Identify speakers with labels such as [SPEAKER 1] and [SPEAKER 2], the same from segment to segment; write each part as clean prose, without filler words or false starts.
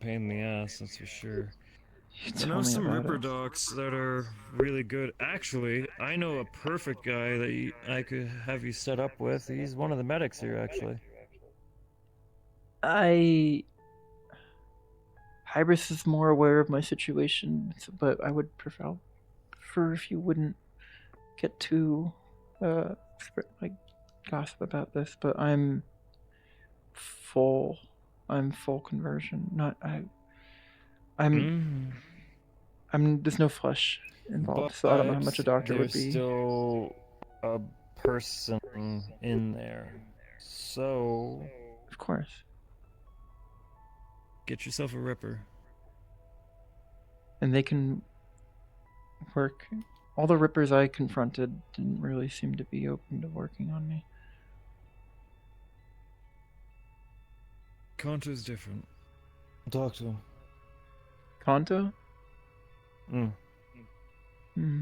[SPEAKER 1] pain in the ass, that's for sure.
[SPEAKER 2] You
[SPEAKER 1] I
[SPEAKER 2] tell
[SPEAKER 1] know
[SPEAKER 2] me
[SPEAKER 1] some
[SPEAKER 2] about
[SPEAKER 1] Ripper
[SPEAKER 2] it.
[SPEAKER 1] docs that are really good. Actually, I know a perfect guy that I could have you set up with. He's one of the medics here, actually.
[SPEAKER 2] Hybris is more aware of my situation, but I would prefer if you wouldn't get too like gossip about this. But full. I'm full conversion. Not I. I'm.
[SPEAKER 1] Mm.
[SPEAKER 2] There's no flesh involved, so I don't know how much a
[SPEAKER 1] But
[SPEAKER 2] doctor would
[SPEAKER 1] there's
[SPEAKER 2] be.
[SPEAKER 1] still a person in there. So,
[SPEAKER 2] Of course.
[SPEAKER 1] get yourself a Ripper.
[SPEAKER 2] And they can work. All the Rippers I confronted didn't really seem to be open to working on me.
[SPEAKER 1] Kanto's different. Talk to him.
[SPEAKER 2] Kanto?
[SPEAKER 1] Mm.
[SPEAKER 2] Hmm.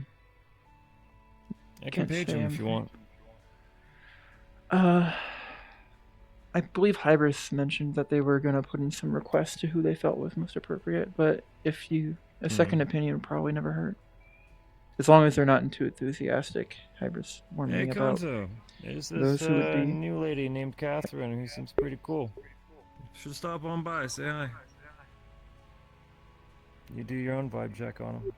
[SPEAKER 1] I can
[SPEAKER 2] Can't
[SPEAKER 1] page
[SPEAKER 2] say
[SPEAKER 1] him
[SPEAKER 2] I'm.
[SPEAKER 1] if you want.
[SPEAKER 2] I believe Hybris mentioned that they were going to put in some requests to who they felt was most appropriate, but a second opinion would probably never hurt. As long as they're not too enthusiastic, Hybris warned
[SPEAKER 1] Hey,
[SPEAKER 2] me about
[SPEAKER 1] Kanto. There's this
[SPEAKER 2] those who would be.
[SPEAKER 1] new lady named Katherine who seems pretty cool. Should stop on by, say hi. You do your own vibe check on him.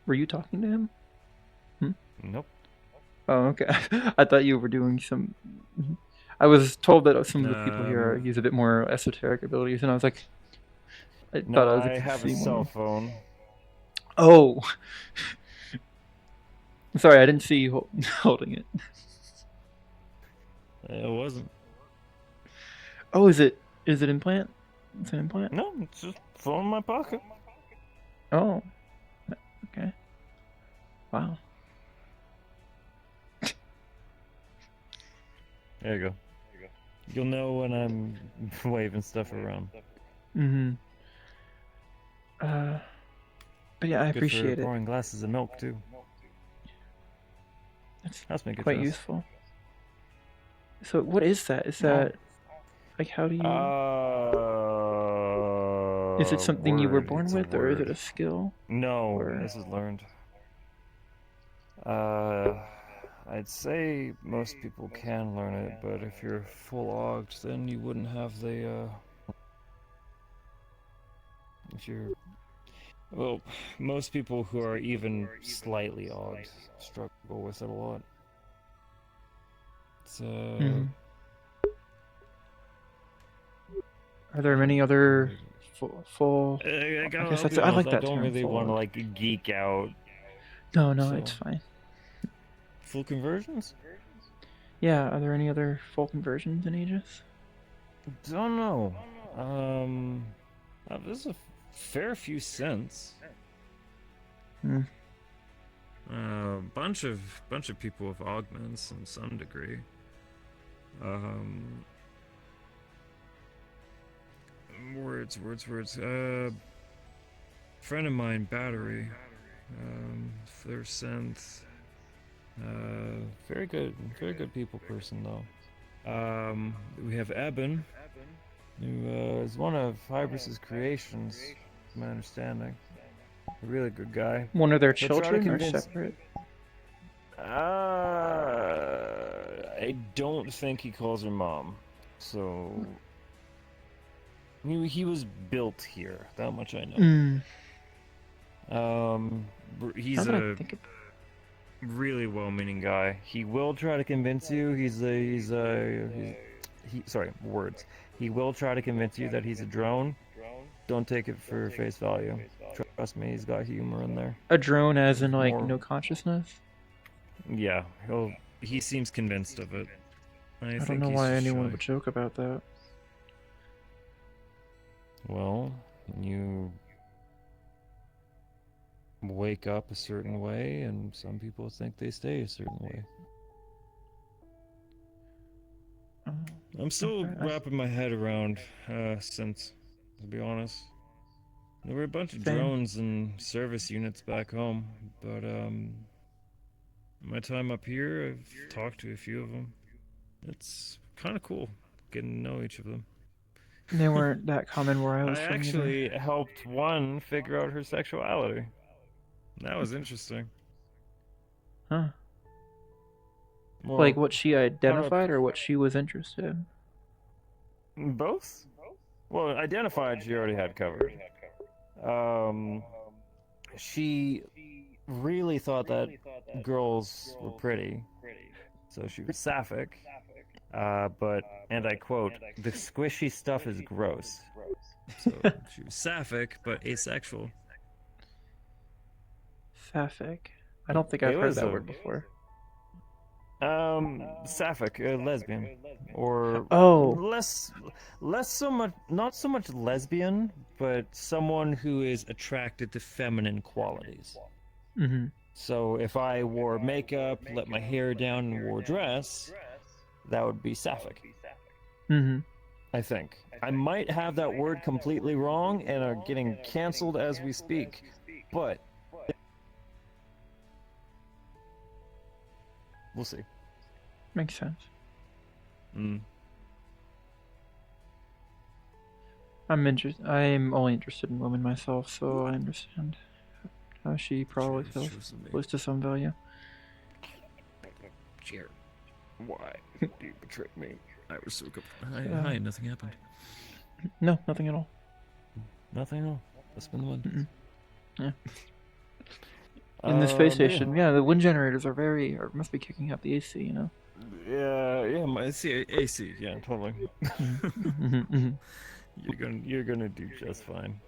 [SPEAKER 2] Were you talking to him?
[SPEAKER 1] Nope.
[SPEAKER 2] Oh, okay. I thought you were doing some. I was told that some of the people here use a bit more esoteric abilities, and I was like, I thought I was
[SPEAKER 1] I have a cell phone.
[SPEAKER 2] Oh, sorry, I didn't see you holding it.
[SPEAKER 1] It wasn't.
[SPEAKER 2] Oh, is it implant? It's an implant?
[SPEAKER 1] No, it's just phone in my pocket.
[SPEAKER 2] Oh, okay. Wow.
[SPEAKER 1] There you go. You'll know when I'm waving stuff around.
[SPEAKER 2] Mm-hmm. But yeah, I
[SPEAKER 1] Good
[SPEAKER 2] appreciate
[SPEAKER 1] for
[SPEAKER 2] it.
[SPEAKER 1] pouring glasses of milk too.
[SPEAKER 2] That's
[SPEAKER 1] make it
[SPEAKER 2] quite
[SPEAKER 1] fast.
[SPEAKER 2] useful. So, what is that? Is that like how do you? Is it something you were
[SPEAKER 1] Word.
[SPEAKER 2] born
[SPEAKER 1] It's a
[SPEAKER 2] with, or is it
[SPEAKER 1] word.
[SPEAKER 2] a skill?
[SPEAKER 1] No,
[SPEAKER 2] Or
[SPEAKER 1] this is learned. I'd say most people can learn it, but if you're full ogged, then you wouldn't have the, if you're, well, most people who are even slightly ogged struggle with it a lot. It's,
[SPEAKER 2] Are there many other full?
[SPEAKER 1] I
[SPEAKER 2] guess
[SPEAKER 1] I'll be
[SPEAKER 2] I
[SPEAKER 1] honest,
[SPEAKER 2] like
[SPEAKER 1] I
[SPEAKER 2] that
[SPEAKER 1] don't
[SPEAKER 2] term.
[SPEAKER 1] really want to,
[SPEAKER 2] Full.
[SPEAKER 1] like, geek out.
[SPEAKER 2] No,
[SPEAKER 1] So.
[SPEAKER 2] it's fine.
[SPEAKER 1] Full conversions?
[SPEAKER 2] Yeah, are there any other full conversions in Aegis?
[SPEAKER 1] Don't know. There's a fair few cents. Bunch of people with augments in some degree. Words. Friend of mine, Battery. Their synth. Very good people person though. We have Eben, who is one of Hybris's creations, from my understanding. A really good guy.
[SPEAKER 2] One of their
[SPEAKER 1] He'll try to
[SPEAKER 2] children or
[SPEAKER 1] convince...
[SPEAKER 2] separate?
[SPEAKER 1] I don't think he calls her mom. So he was built here. That much I know. He's a really well-meaning guy. He will try to convince you He will try to convince you that he's a drone. Don't take it for face value. Trust me, he's got humor in there.
[SPEAKER 2] A drone as in like no consciousness?
[SPEAKER 1] Yeah, he seems convinced of it.
[SPEAKER 2] I don't know why anyone would joke about that.
[SPEAKER 1] Well, you wake up a certain way, and some people think they stay a certain way. I'm still wrapping my head around since, to be honest. There were a bunch of drones and service units back home, but my time up here, I've talked to a few of them. It's kind of cool getting to know each of them.
[SPEAKER 2] They weren't that common where I was
[SPEAKER 1] I
[SPEAKER 2] from either.
[SPEAKER 1] actually helped one figure out her sexuality. That was interesting.
[SPEAKER 2] Huh. Like
[SPEAKER 1] Well,
[SPEAKER 2] what she
[SPEAKER 1] how do
[SPEAKER 2] identified or what she was interested
[SPEAKER 1] I... Both? Well, identified she already had covered. Um, she really thought that girls were pretty, so she was sapphic. But, and I quote, the squishy stuff is gross. So
[SPEAKER 2] in?
[SPEAKER 1] she was sapphic, but asexual.
[SPEAKER 2] Sapphic. I don't think
[SPEAKER 1] It
[SPEAKER 2] I've heard
[SPEAKER 1] was
[SPEAKER 2] that
[SPEAKER 1] a
[SPEAKER 2] word before.
[SPEAKER 1] sapphic, lesbian, or
[SPEAKER 2] Oh.
[SPEAKER 1] less so much, not so much lesbian, but someone who is attracted to feminine qualities.
[SPEAKER 2] Mm-hmm.
[SPEAKER 1] So if I wore makeup, let my hair down, and wore dress, that would be sapphic.
[SPEAKER 2] Mm-hmm.
[SPEAKER 1] I think I might have that word completely wrong and are getting canceled as we speak, but we'll see.
[SPEAKER 2] Makes sense.
[SPEAKER 1] Mm.
[SPEAKER 2] I'm only interested in women myself, so I understand how she probably feels close to some value.
[SPEAKER 1] Cheer. Why do you betray me? I was so good. Hi, nothing happened.
[SPEAKER 2] No, nothing at all.
[SPEAKER 1] Nothing at all. That's been the one.
[SPEAKER 2] Yeah. In the space
[SPEAKER 1] Yeah.
[SPEAKER 2] station, yeah, the wind generators must be kicking up the AC, you know.
[SPEAKER 1] Yeah, my AC, yeah, totally.
[SPEAKER 2] Mm-hmm.
[SPEAKER 1] You're gonna do just fine.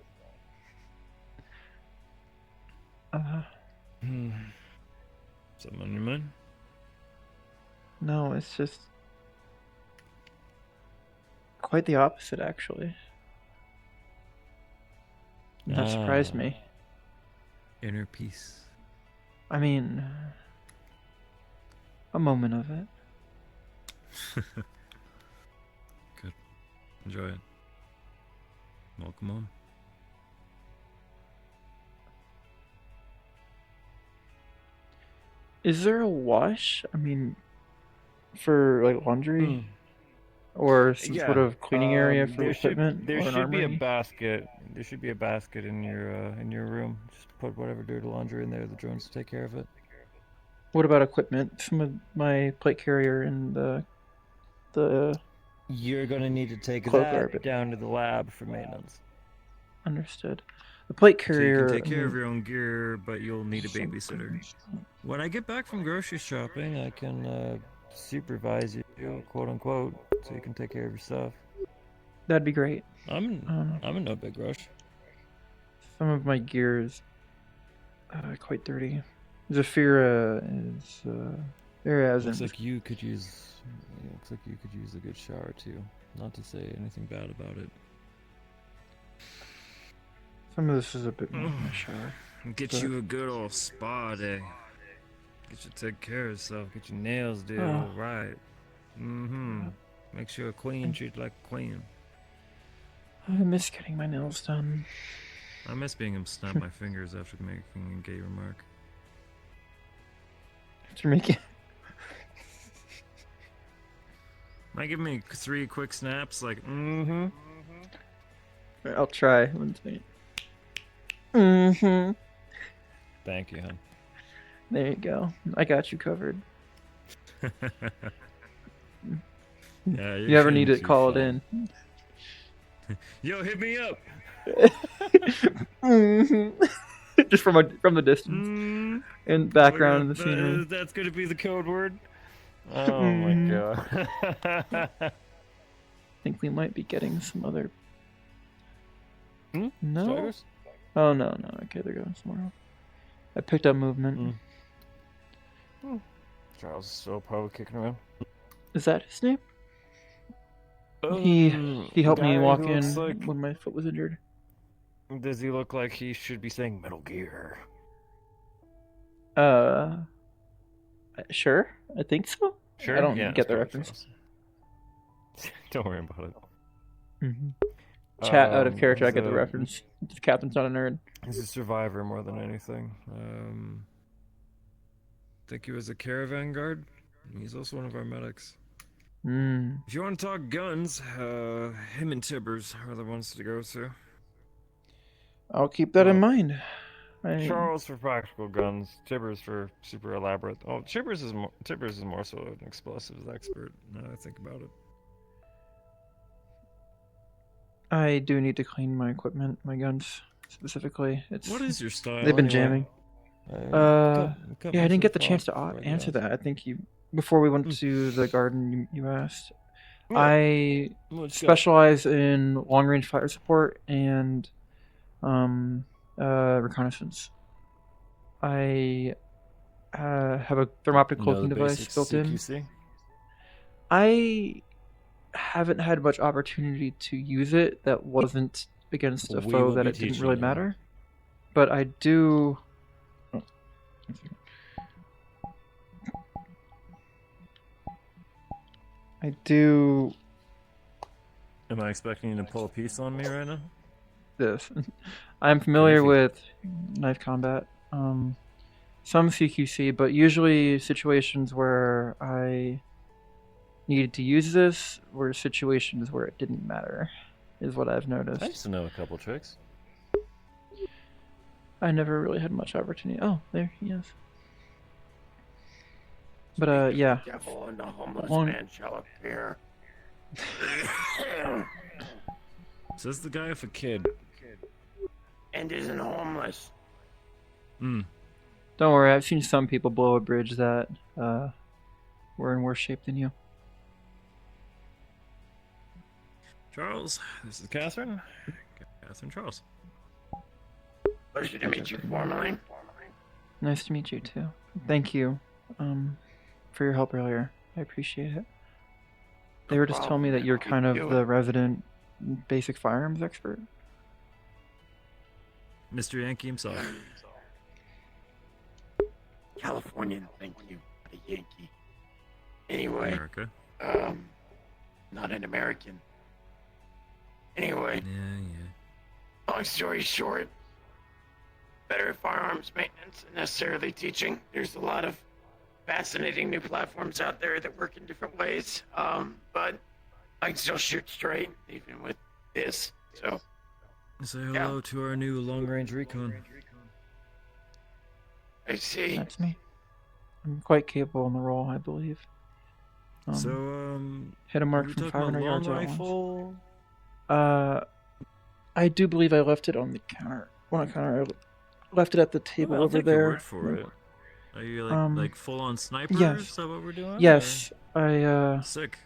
[SPEAKER 1] Something on your mind?
[SPEAKER 2] No, it's just quite the opposite, actually. And that surprised me.
[SPEAKER 1] Inner peace.
[SPEAKER 2] I mean, a moment of it.
[SPEAKER 1] Good. Enjoy it. Welcome home.
[SPEAKER 2] Is there a wash? I mean, for like laundry? Or some sort of cleaning area for equipment
[SPEAKER 1] there
[SPEAKER 2] or an
[SPEAKER 1] should be a
[SPEAKER 2] armory?
[SPEAKER 1] basket. There should be a basket in your room. Just put whatever dirty laundry in there. The drones will take care of it.
[SPEAKER 2] What about equipment? Some of my plate carrier and the
[SPEAKER 1] You're gonna need to take
[SPEAKER 2] cloak are a
[SPEAKER 1] that
[SPEAKER 2] bit
[SPEAKER 1] down to the lab for maintenance.
[SPEAKER 2] understood. The plate
[SPEAKER 1] So you can
[SPEAKER 2] carrier,
[SPEAKER 1] take care of your own gear, but you'll need a babysitter. When I get back from grocery shopping, I can supervise you, quote unquote, so you can take care of your stuff.
[SPEAKER 2] that'd be great.
[SPEAKER 1] I'm in no big rush.
[SPEAKER 2] Some of my gear is quite dirty. Zafira is there hasn't.
[SPEAKER 1] Looks like you could use a good shower too. Not to say anything bad about it.
[SPEAKER 2] Some of this is a bit more than a shower.
[SPEAKER 1] Get you a good old spa day. Get you to take care of yourself. Get your nails did all right. Make sure a queen treat like a queen.
[SPEAKER 2] I miss getting my nails done.
[SPEAKER 1] I miss being able to snap my fingers after making a gay remark.
[SPEAKER 2] After making.
[SPEAKER 1] Might give me 3 quick snaps, like
[SPEAKER 2] I'll try. One second.
[SPEAKER 1] Thank you, hon.
[SPEAKER 2] There you go. I got you covered.
[SPEAKER 1] Yeah,
[SPEAKER 2] you ever need to call it in?
[SPEAKER 1] Yo, hit me up.
[SPEAKER 2] Just from the distance and background in the scenery.
[SPEAKER 1] That's gonna be the code word. Oh my god.
[SPEAKER 2] I think we might be getting some other. No.
[SPEAKER 1] Strikers?
[SPEAKER 2] Oh no. Okay, they're going somewhere else. I picked up movement.
[SPEAKER 1] Charles is still probably kicking around.
[SPEAKER 2] Is that his name? He helped me walk in when my foot was injured.
[SPEAKER 1] Does he look like he should be saying Metal Gear?
[SPEAKER 2] Sure. I think so.
[SPEAKER 1] Sure.
[SPEAKER 2] I don't get the reference.
[SPEAKER 1] Don't worry about it.
[SPEAKER 2] Chat out of character. I get the reference. Catherine's not a nerd.
[SPEAKER 1] He's a survivor more than anything. Think he was a caravan guard. He's also one of our medics.
[SPEAKER 2] Hmm.
[SPEAKER 1] If you want to talk guns, him and Tibbers are the ones to go to.
[SPEAKER 2] I'll keep that in
[SPEAKER 1] Well,
[SPEAKER 2] mind.
[SPEAKER 1] Charles for practical guns, Tibbers for super elaborate. Oh, Tibbers is more so an explosives expert. Now that I think about it.
[SPEAKER 2] I do need to clean my equipment, my guns specifically.
[SPEAKER 1] What is your style?
[SPEAKER 2] They've been
[SPEAKER 1] Anyway?
[SPEAKER 2] jamming.
[SPEAKER 1] Cut
[SPEAKER 2] Yeah, I
[SPEAKER 1] me
[SPEAKER 2] didn't
[SPEAKER 1] some
[SPEAKER 2] get the chance
[SPEAKER 1] slack
[SPEAKER 2] to
[SPEAKER 1] before the
[SPEAKER 2] answer
[SPEAKER 1] ask.
[SPEAKER 2] that. I think you before we went to the garden, you asked.
[SPEAKER 1] Yeah.
[SPEAKER 2] I
[SPEAKER 1] Let's go.
[SPEAKER 2] specialize in long range fire support and reconnaissance. I have a thermoptic cloaking device built in.
[SPEAKER 1] CQC?
[SPEAKER 2] I haven't had much opportunity to use it that wasn't against a
[SPEAKER 1] We
[SPEAKER 2] foe
[SPEAKER 1] will
[SPEAKER 2] that
[SPEAKER 1] be
[SPEAKER 2] it didn't
[SPEAKER 1] teaching
[SPEAKER 2] really
[SPEAKER 1] you.
[SPEAKER 2] matter. But I do. Oh, I do
[SPEAKER 1] Am I expecting you to pull a piece on me right now?
[SPEAKER 2] this. I'm familiar with knife combat. Some CQC, but usually situations where I needed to use this were situations where it didn't matter, is what I've noticed.
[SPEAKER 1] I used to know a couple tricks.
[SPEAKER 2] I never really had much opportunity. Oh, there he is. But yeah.
[SPEAKER 3] The devil and the homeless
[SPEAKER 2] Long-
[SPEAKER 3] man shall appear.
[SPEAKER 1] Says the guy with a kid.
[SPEAKER 3] And isn't homeless.
[SPEAKER 1] Hmm.
[SPEAKER 2] Don't worry, I've seen some people blow a bridge that were in worse shape than you.
[SPEAKER 1] Charles, this is Katherine. Katherine Charles.
[SPEAKER 3] Pleasure to meet you formally.
[SPEAKER 2] Nice to meet you too. Thank you for your help earlier. I appreciate it. They were just telling me that you're kind of the resident basic firearms expert.
[SPEAKER 1] Mr. Yankee himself.
[SPEAKER 3] Californian, thank you. A Yankee. Anyway,
[SPEAKER 1] America.
[SPEAKER 3] not an American. Anyway,
[SPEAKER 1] Yeah.
[SPEAKER 3] long story short, better firearms maintenance and necessarily teaching. There's a lot of fascinating new platforms out there that work in different ways. But I can still shoot straight, even with this. So,
[SPEAKER 1] Say hello to our new long-range recon.
[SPEAKER 3] I see.
[SPEAKER 2] That's me. I'm quite capable in the role, I believe. Hit a mark
[SPEAKER 1] we
[SPEAKER 2] from
[SPEAKER 1] talking about
[SPEAKER 2] 500 yards
[SPEAKER 1] long
[SPEAKER 2] at
[SPEAKER 1] rifle?
[SPEAKER 2] once. I do believe I left it on the counter. Well, not counter. I left it at the table
[SPEAKER 1] I'll
[SPEAKER 2] over
[SPEAKER 1] take your
[SPEAKER 2] there.
[SPEAKER 1] word for it. Are you like full-on sniper?
[SPEAKER 2] Yes.
[SPEAKER 1] Is that what we're doing?
[SPEAKER 2] Yes,
[SPEAKER 1] Or? Sick.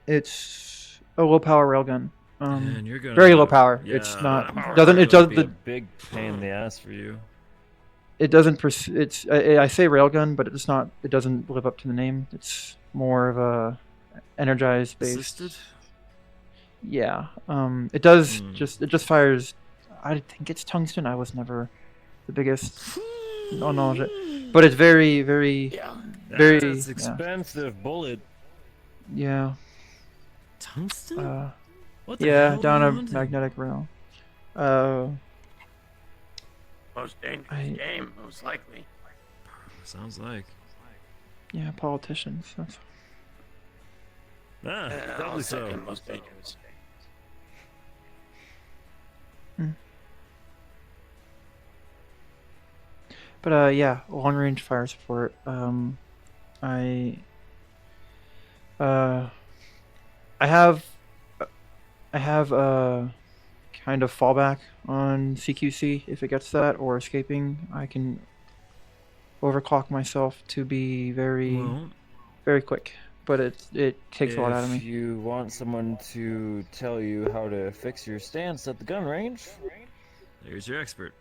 [SPEAKER 2] It's a low power railgun.
[SPEAKER 1] Man, you're gonna
[SPEAKER 2] very low power.
[SPEAKER 1] Yeah,
[SPEAKER 2] It's not.
[SPEAKER 1] that
[SPEAKER 2] Doesn't it? Does
[SPEAKER 1] be
[SPEAKER 2] the
[SPEAKER 1] a big pain in the ass for you?
[SPEAKER 2] It doesn't. It's. I say railgun, but it's not. It doesn't live up to the name. It's more of a energized based.
[SPEAKER 1] Assisted?
[SPEAKER 2] Yeah. It does just. It just fires. I think it's tungsten. I was never the biggest knowledge, but it's very, very, very.
[SPEAKER 1] That's expensive bullet.
[SPEAKER 2] Yeah.
[SPEAKER 1] Tungsten? What the
[SPEAKER 2] yeah,
[SPEAKER 1] hell
[SPEAKER 2] down
[SPEAKER 1] are
[SPEAKER 2] a
[SPEAKER 1] you hunting?
[SPEAKER 2] magnetic rail.
[SPEAKER 3] Most dangerous game, most likely.
[SPEAKER 1] Sounds like.
[SPEAKER 2] Yeah, politicians. That's...
[SPEAKER 1] Probably so.
[SPEAKER 3] Most dangerous.
[SPEAKER 2] But yeah, long range fire support. I have a kind of fallback on CQC if it gets that, or escaping. I can overclock myself to be very quick, but it takes a lot out of me.
[SPEAKER 1] If you want someone to tell you how to fix your stance at the gun range, there's your expert.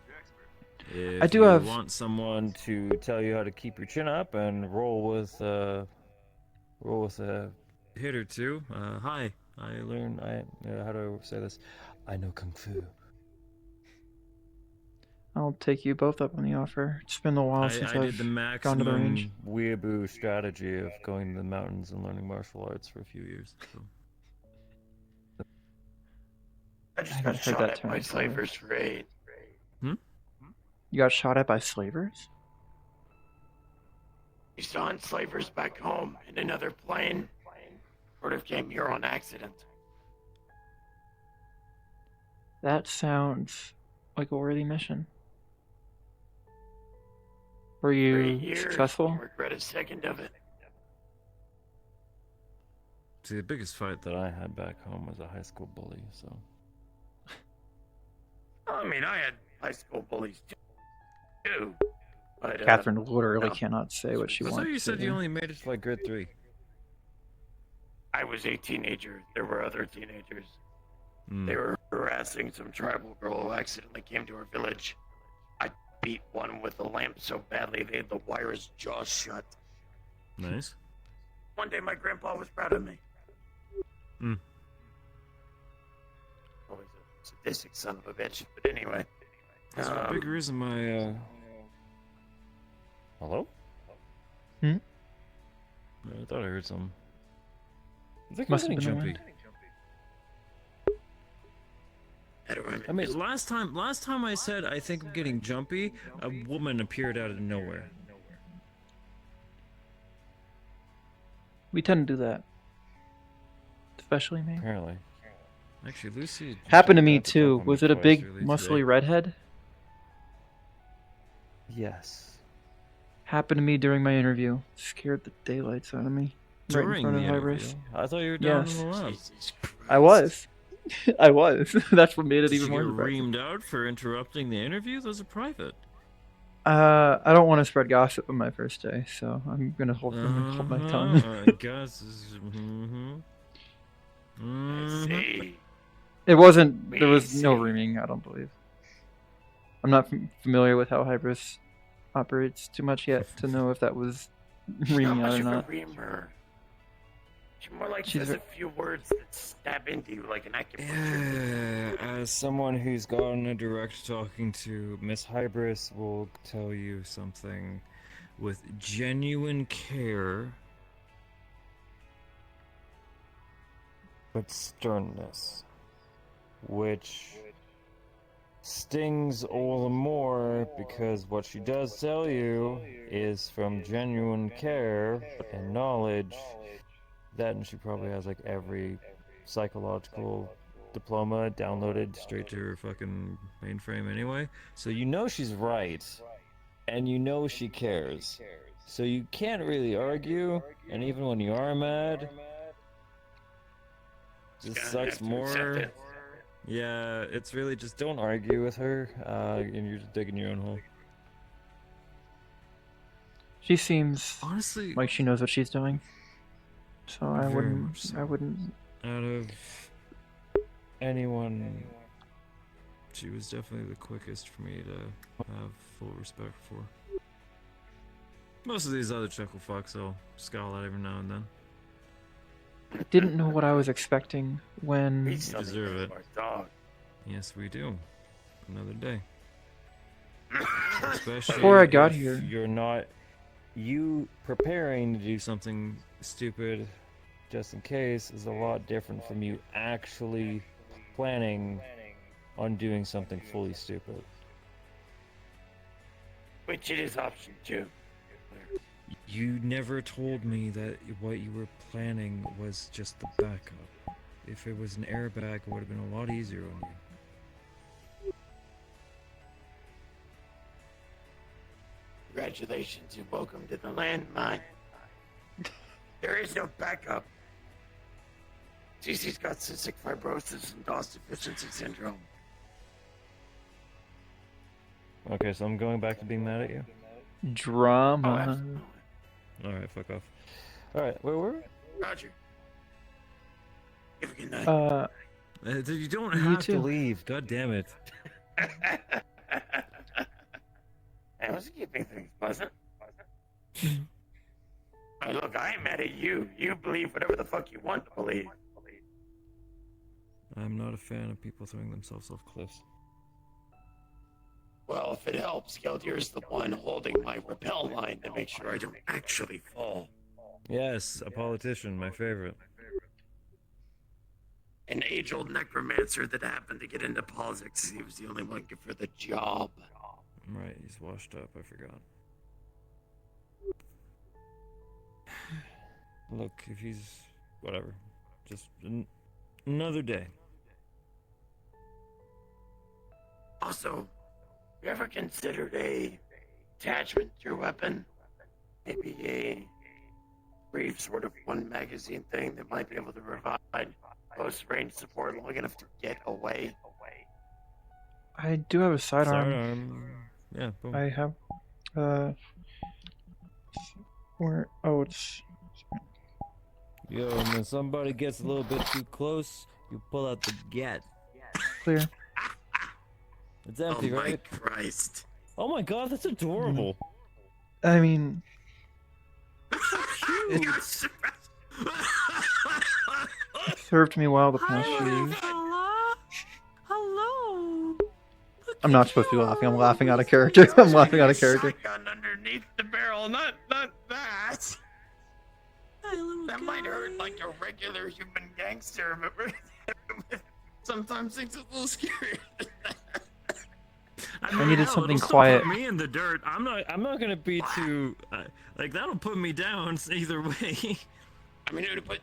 [SPEAKER 1] If
[SPEAKER 2] I do have
[SPEAKER 1] want someone to tell you how to keep your chin up and roll with a hit or two. Hi, I learned how to say this. I know kung fu.
[SPEAKER 2] I'll take you both up on the offer. It's been a while since
[SPEAKER 1] I did the
[SPEAKER 2] gone to the range.
[SPEAKER 1] maximum weeaboo strategy of going to the mountains and learning martial arts for a few years. So.
[SPEAKER 3] I just got shot at by slavers for aid.
[SPEAKER 2] You got shot at by slavers?
[SPEAKER 3] We saw enslavers back home, and another plane sort of came here on accident.
[SPEAKER 2] That sounds like a worthy mission. Were
[SPEAKER 3] 3
[SPEAKER 2] you
[SPEAKER 3] years,
[SPEAKER 2] successful?
[SPEAKER 3] won't regret a second of it.
[SPEAKER 1] See, the biggest fight that I had back home was a high school bully, so.
[SPEAKER 3] I mean, I had high school bullies too. But,
[SPEAKER 2] Catherine literally
[SPEAKER 3] no.
[SPEAKER 2] cannot say what she
[SPEAKER 1] I
[SPEAKER 2] wants.
[SPEAKER 1] thought you said
[SPEAKER 2] to
[SPEAKER 1] you
[SPEAKER 2] hear.
[SPEAKER 1] only made it to like grade 3.
[SPEAKER 3] I was a teenager. There were other teenagers.
[SPEAKER 1] Mm.
[SPEAKER 3] They were harassing some tribal girl who accidentally came to our village. I beat one with a lamp so badly they had the wire's jaw shut.
[SPEAKER 1] Nice.
[SPEAKER 3] One day my grandpa was proud of me.
[SPEAKER 1] Mm.
[SPEAKER 3] Always a sadistic son of a bitch. But anyway.
[SPEAKER 1] That's a big reason my, Hello?
[SPEAKER 2] Hmm?
[SPEAKER 1] I thought I heard something. I think
[SPEAKER 2] Must
[SPEAKER 1] I'm
[SPEAKER 2] have
[SPEAKER 1] getting
[SPEAKER 2] been the
[SPEAKER 1] jumpy.
[SPEAKER 2] wind.
[SPEAKER 1] I mean, last time I said I think I'm getting jumpy, a woman appeared out of nowhere.
[SPEAKER 2] We tend to do that. Especially me.
[SPEAKER 1] Apparently. Actually, Lucy
[SPEAKER 2] Happened to
[SPEAKER 1] jumped
[SPEAKER 2] me
[SPEAKER 1] out to
[SPEAKER 2] too.
[SPEAKER 1] jump on me
[SPEAKER 2] Was it a
[SPEAKER 1] twice
[SPEAKER 2] big,
[SPEAKER 1] really
[SPEAKER 2] muscly
[SPEAKER 1] today.
[SPEAKER 2] redhead?
[SPEAKER 1] Yes.
[SPEAKER 2] Happened to me during my interview. Scared the daylights out of me. Right in
[SPEAKER 1] During
[SPEAKER 2] front
[SPEAKER 1] the
[SPEAKER 2] of
[SPEAKER 1] interview?
[SPEAKER 2] Hybris.
[SPEAKER 1] I thought you were down
[SPEAKER 2] Yes.
[SPEAKER 1] in the lab.
[SPEAKER 3] Jesus Christ.
[SPEAKER 2] I was. I was. That's what made it
[SPEAKER 1] Did
[SPEAKER 2] even
[SPEAKER 1] you
[SPEAKER 2] more
[SPEAKER 1] get
[SPEAKER 2] surprising.
[SPEAKER 1] reamed out for interrupting the interview? Those are private.
[SPEAKER 2] I don't want to spread gossip on my first day, so I'm gonna hold my tongue.
[SPEAKER 1] I guess. Mm-hmm.
[SPEAKER 3] I
[SPEAKER 1] Mm-hmm.
[SPEAKER 3] see.
[SPEAKER 2] It wasn't. There was no
[SPEAKER 3] Easy.
[SPEAKER 2] reaming, I don't believe. I'm not familiar with how Hybris operates too much yet to know if that was
[SPEAKER 3] She's not
[SPEAKER 2] reaming out
[SPEAKER 3] much
[SPEAKER 2] or
[SPEAKER 3] of a
[SPEAKER 2] not.
[SPEAKER 3] reamer. She more like
[SPEAKER 2] She's
[SPEAKER 3] says a
[SPEAKER 2] ve-
[SPEAKER 3] few words that stab into you like an acupuncture.
[SPEAKER 1] Yeah, as someone who's gotten a direct talking to, Miss Hybris will tell you something with genuine care, but sternness, which stings all the more because what she does tell you is from genuine care and knowledge. That, and she probably has like every psychological diploma downloaded straight to her fucking mainframe anyway. So you know she's right, and you know she cares. So you can't really argue, and even when you are mad, this
[SPEAKER 3] Just
[SPEAKER 1] sucks
[SPEAKER 3] gonna have to accept
[SPEAKER 1] more.
[SPEAKER 3] it.
[SPEAKER 1] Yeah, it's really just don't argue with her, and you're just digging your own hole.
[SPEAKER 2] She seems
[SPEAKER 1] Honestly,
[SPEAKER 2] like she knows what she's doing. So I
[SPEAKER 1] Very
[SPEAKER 2] wouldn't.
[SPEAKER 1] much so.
[SPEAKER 2] I wouldn't.
[SPEAKER 1] out of anyone, she was definitely the quickest for me to have full respect for. Most of these other chuckle fucks I'll scowl at every now and then.
[SPEAKER 2] Didn't know what I was expecting
[SPEAKER 3] We
[SPEAKER 2] when.
[SPEAKER 3] still
[SPEAKER 1] deserve
[SPEAKER 3] need
[SPEAKER 1] it.
[SPEAKER 3] our dog.
[SPEAKER 1] Yes, we do. Another day. Especially
[SPEAKER 2] Before I got
[SPEAKER 1] if
[SPEAKER 2] here.
[SPEAKER 1] you're not you preparing to do something stupid just in case is a lot different from you actually planning on doing something fully stupid.
[SPEAKER 3] Which it is option 2.
[SPEAKER 1] You never told me that what you were planning was just the backup. If it was an airbag, it would have been a lot easier on you.
[SPEAKER 3] Congratulations and welcome to the landmine. There is no backup. Cece's got cystic fibrosis and DOS deficiency syndrome.
[SPEAKER 1] Okay, so I'm going back to being mad at you?
[SPEAKER 3] Oh,
[SPEAKER 2] Drama.
[SPEAKER 3] absolutely.
[SPEAKER 1] Alright, fuck off. Alright, where were we?
[SPEAKER 3] Roger. Have a good night.
[SPEAKER 1] You don't
[SPEAKER 2] You
[SPEAKER 1] have to
[SPEAKER 2] too.
[SPEAKER 1] leave. God damn it.
[SPEAKER 3] I was keeping things pleasant. Hey, look, I ain't mad at you. You believe whatever the fuck you want to believe.
[SPEAKER 1] I'm not a fan of people throwing themselves off cliffs.
[SPEAKER 3] Well, if it helps, Geldir's the one holding my rappel line to make sure I don't actually fall.
[SPEAKER 1] Yes, a politician, my favorite.
[SPEAKER 3] An age-old necromancer that happened to get into politics. He was the only one good for the job.
[SPEAKER 1] Right, he's washed up, I forgot. look, if he's whatever, just another day.
[SPEAKER 3] Also, you ever considered a attachment to your weapon? Maybe a brief sort of one magazine thing that might be able to provide close range support long enough to get away.
[SPEAKER 2] I do have a sidearm.
[SPEAKER 1] Sidearm. Yeah, boom.
[SPEAKER 2] I have. Where? Oh, it's.
[SPEAKER 1] Yo, when somebody gets a little bit too close, you pull out the gat.
[SPEAKER 2] Clear.
[SPEAKER 1] It's empty,
[SPEAKER 3] Oh my
[SPEAKER 1] right?
[SPEAKER 3] Christ.
[SPEAKER 1] Oh my god, that's adorable.
[SPEAKER 2] I mean,
[SPEAKER 3] It
[SPEAKER 2] served me well the past few years.
[SPEAKER 3] Hello.
[SPEAKER 2] I'm not supposed to be laughing. I'm laughing out of character. I'm laughing out of character.
[SPEAKER 3] Shotgun underneath the barrel, not that. That might hurt like a regular human gangster, but sometimes it's a little scary.
[SPEAKER 2] I needed
[SPEAKER 1] hell,
[SPEAKER 2] something
[SPEAKER 1] it'll still
[SPEAKER 2] quiet.
[SPEAKER 1] Put me in the dirt. I'm not gonna be too like that'll put me down either way.
[SPEAKER 3] I mean, it would put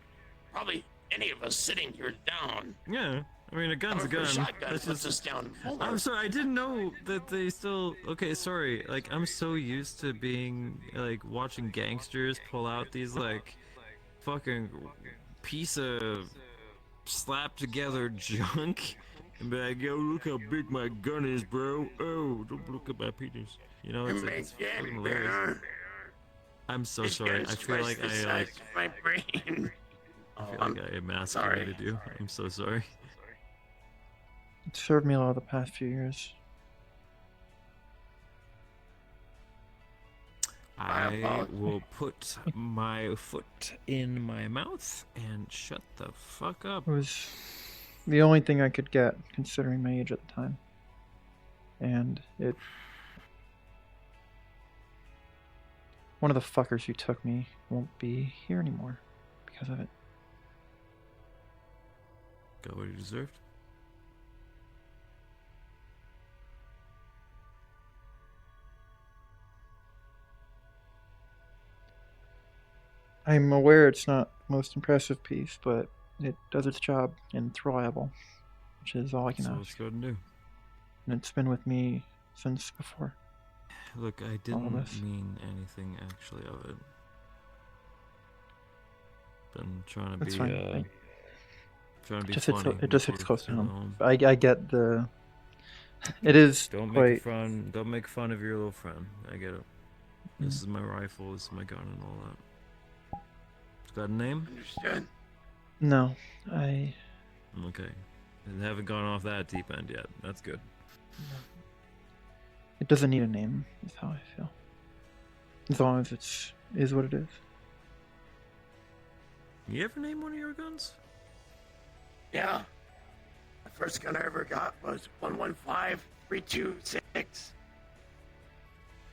[SPEAKER 3] probably any of us sitting here down.
[SPEAKER 1] Yeah, I mean a gun's a
[SPEAKER 3] However,
[SPEAKER 1] gun.
[SPEAKER 3] shotgun
[SPEAKER 1] That's
[SPEAKER 3] puts
[SPEAKER 1] just.
[SPEAKER 3] us down fuller.
[SPEAKER 1] I'm sorry, I didn't know that they still. Okay, sorry. Like I'm so used to being like watching gangsters pull out these like fucking piece of slapped together junk and be like, yo, look how big my gun is, bro. Oh, don't look at my penis. You know, it's like it's fucking hilarious. I'm so sorry. I feel like I like.
[SPEAKER 3] my brain.
[SPEAKER 1] I feel like I emasculated you. I'm so sorry.
[SPEAKER 2] It served me well the past few years.
[SPEAKER 1] I will put my foot in my mouth and shut the fuck up.
[SPEAKER 2] It was the only thing I could get, considering my age at the time. And it... One of the fuckers who took me won't be here anymore because of it.
[SPEAKER 1] Got what he deserved.
[SPEAKER 2] I'm aware it's not the most impressive piece, but it does its job and it's reliable, which is all I can
[SPEAKER 1] So
[SPEAKER 2] ask.
[SPEAKER 1] let's go and do.
[SPEAKER 2] And it's been with me since before.
[SPEAKER 1] Look, I didn't mean anything actually of it. Been trying to
[SPEAKER 2] That's
[SPEAKER 1] be
[SPEAKER 2] fine.
[SPEAKER 1] trying to be
[SPEAKER 2] Just
[SPEAKER 1] funny.
[SPEAKER 2] it just hits
[SPEAKER 1] before
[SPEAKER 2] close to
[SPEAKER 1] we get
[SPEAKER 2] home. I get the... It is
[SPEAKER 1] Don't
[SPEAKER 2] quite...
[SPEAKER 1] make fun. Don't make fun of your little friend. I get it. This is my rifle. This is my gun and all that. It's got a name?
[SPEAKER 3] Understood.
[SPEAKER 2] No, I...
[SPEAKER 1] Okay. I haven't gone off that deep end yet. That's good.
[SPEAKER 2] It doesn't need a name, is how I feel. As long as it is what it is.
[SPEAKER 1] You ever name one of your guns?
[SPEAKER 3] Yeah. The first gun I ever got was 115326.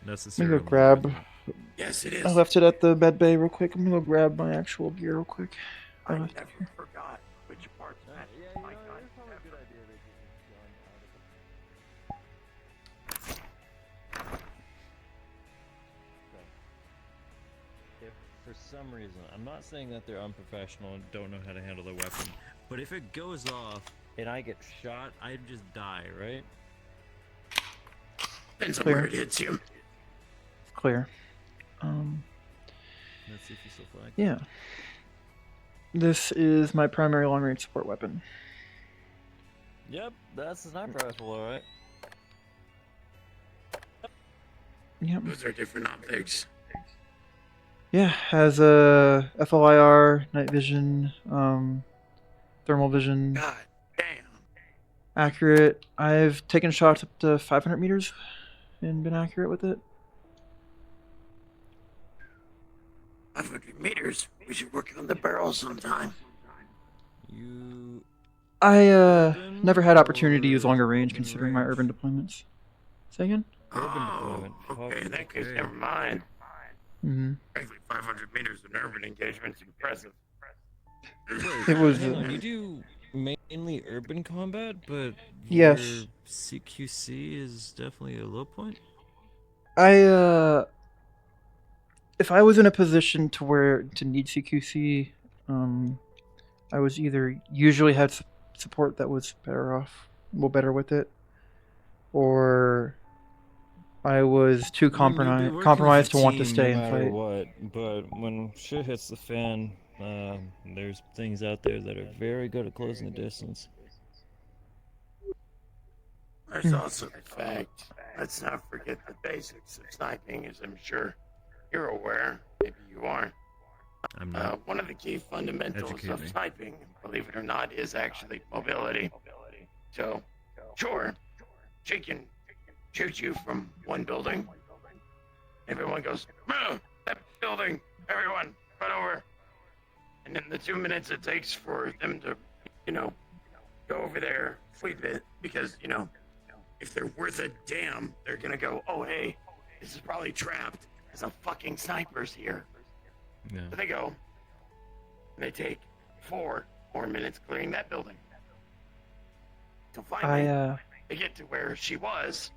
[SPEAKER 1] That's the
[SPEAKER 2] Let me
[SPEAKER 1] serial
[SPEAKER 2] go grab...
[SPEAKER 1] number.
[SPEAKER 3] Yes, it is.
[SPEAKER 2] I left it at the med bay real quick. I'm gonna go grab my actual gear real quick.
[SPEAKER 3] I
[SPEAKER 2] left it
[SPEAKER 3] never
[SPEAKER 2] here.
[SPEAKER 3] forgot which parts matched my gun.
[SPEAKER 1] If for some reason, I'm not saying that they're unprofessional and don't know how to handle their weapon, but if it goes off and I get shot, I just die, right?
[SPEAKER 3] Depends on
[SPEAKER 2] Clear.
[SPEAKER 3] where it hits you.
[SPEAKER 2] Clear.
[SPEAKER 1] Let's see if you still flag.
[SPEAKER 2] Yeah. This is my primary long-range support weapon.
[SPEAKER 1] Yep, that's the sniper rifle, alright.
[SPEAKER 2] Yep.
[SPEAKER 3] Those are different optics.
[SPEAKER 2] Yeah, has a FLIR, night vision, thermal vision,
[SPEAKER 3] God damn.
[SPEAKER 2] accurate. I've taken shots up to 500 meters and been accurate with it.
[SPEAKER 3] 500 meters. We should work on the barrel sometime.
[SPEAKER 1] You
[SPEAKER 2] I never had opportunity to use longer range considering my urban deployments. Say again?
[SPEAKER 1] Urban
[SPEAKER 3] Oh,
[SPEAKER 1] deployment.
[SPEAKER 3] okay. In that case,
[SPEAKER 1] Okay.
[SPEAKER 3] never mind.
[SPEAKER 2] Mm-hmm.
[SPEAKER 3] Frankly, 500 meters in urban engagement's impressive.
[SPEAKER 2] It was,
[SPEAKER 1] Hang on, you do mainly urban combat, but
[SPEAKER 2] Yes.
[SPEAKER 1] your CQC is definitely a low point.
[SPEAKER 2] if I was in a position to need CQC, I was either usually had support that was better with it, or I was too
[SPEAKER 1] I mean, you'll be working as a
[SPEAKER 2] compromised to want to
[SPEAKER 1] team
[SPEAKER 2] stay
[SPEAKER 1] no
[SPEAKER 2] and
[SPEAKER 1] matter
[SPEAKER 2] fight.
[SPEAKER 1] what, but when shit hits the fan, there's things out there that are very good at closing the distance.
[SPEAKER 3] There's also the fact, let's not forget the basics of sniping, as I'm sure you're aware. Maybe you aren't.
[SPEAKER 1] I'm not.
[SPEAKER 3] One of the key fundamentals
[SPEAKER 1] Educate
[SPEAKER 3] of
[SPEAKER 1] me.
[SPEAKER 3] sniping, believe it or not, is actually mobility. So, sure, she can shoot you from one building. Everyone goes, that building, everyone, run over. And then the 2 minutes it takes for them to, go over there, sweep it, because, if they're worth a damn, they're gonna go, oh, hey, this is probably trapped. There's some fucking snipers here.
[SPEAKER 1] Yeah.
[SPEAKER 3] So they go, and they take 4 more minutes clearing that building. So finally, they get to where she was,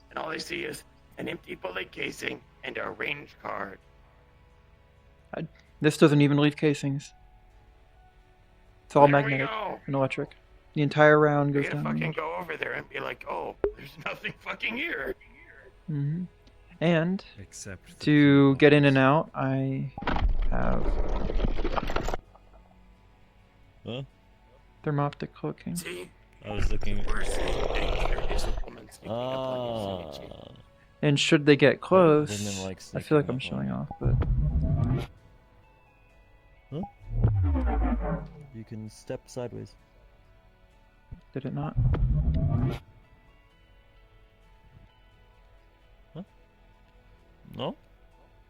[SPEAKER 3] and all they see is an empty bullet casing and a range card.
[SPEAKER 2] This doesn't even leave casings. It's all
[SPEAKER 3] There we
[SPEAKER 2] magnetic
[SPEAKER 3] go.
[SPEAKER 2] and electric. The entire round
[SPEAKER 3] We're
[SPEAKER 2] goes
[SPEAKER 3] gonna
[SPEAKER 2] down.
[SPEAKER 3] fucking go over there and be like, oh, there's nothing fucking here.
[SPEAKER 2] Mm-hmm. And
[SPEAKER 1] Except
[SPEAKER 2] to get in and out, I have
[SPEAKER 1] Huh?
[SPEAKER 2] thermoptic cloaking.
[SPEAKER 3] See,
[SPEAKER 1] I was looking.
[SPEAKER 3] we're seeing things. There is a woman sneaking up on you, Sonichi.
[SPEAKER 2] And should they get close,
[SPEAKER 1] women like
[SPEAKER 2] I feel like
[SPEAKER 1] sneaking
[SPEAKER 2] I'm
[SPEAKER 1] up
[SPEAKER 2] showing
[SPEAKER 1] on
[SPEAKER 2] off, but
[SPEAKER 1] You can step sideways.
[SPEAKER 2] did it not?
[SPEAKER 1] No?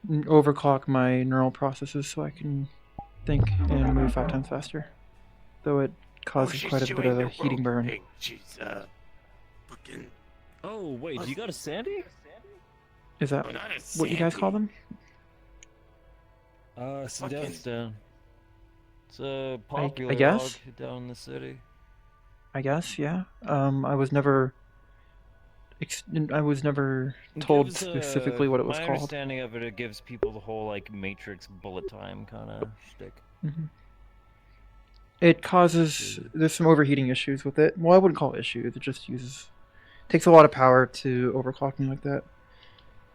[SPEAKER 2] Overclock my neural processes so I can think and move 5 times faster. Though it causes
[SPEAKER 3] she's
[SPEAKER 2] quite a bit
[SPEAKER 3] doing
[SPEAKER 2] of
[SPEAKER 3] the
[SPEAKER 2] a heating
[SPEAKER 3] rope
[SPEAKER 2] burn.
[SPEAKER 3] thing. She's, fucking...
[SPEAKER 1] Oh wait, you got a Sandy?
[SPEAKER 2] Is that
[SPEAKER 3] Oh, not a
[SPEAKER 2] what you guys
[SPEAKER 3] Sandy.
[SPEAKER 2] call them?
[SPEAKER 1] Sebastian. It's a popular
[SPEAKER 2] I guess?
[SPEAKER 1] dog down in the city.
[SPEAKER 2] I guess, yeah. I was never told
[SPEAKER 1] Gives,
[SPEAKER 2] specifically what it was
[SPEAKER 1] my
[SPEAKER 2] called.
[SPEAKER 1] understanding of it, it gives people the whole like Matrix bullet time kind of shtick.
[SPEAKER 2] Mm-hmm. It causes there's some overheating issues with it. Well, I wouldn't call it issues. It just takes a lot of power to overclock me like that.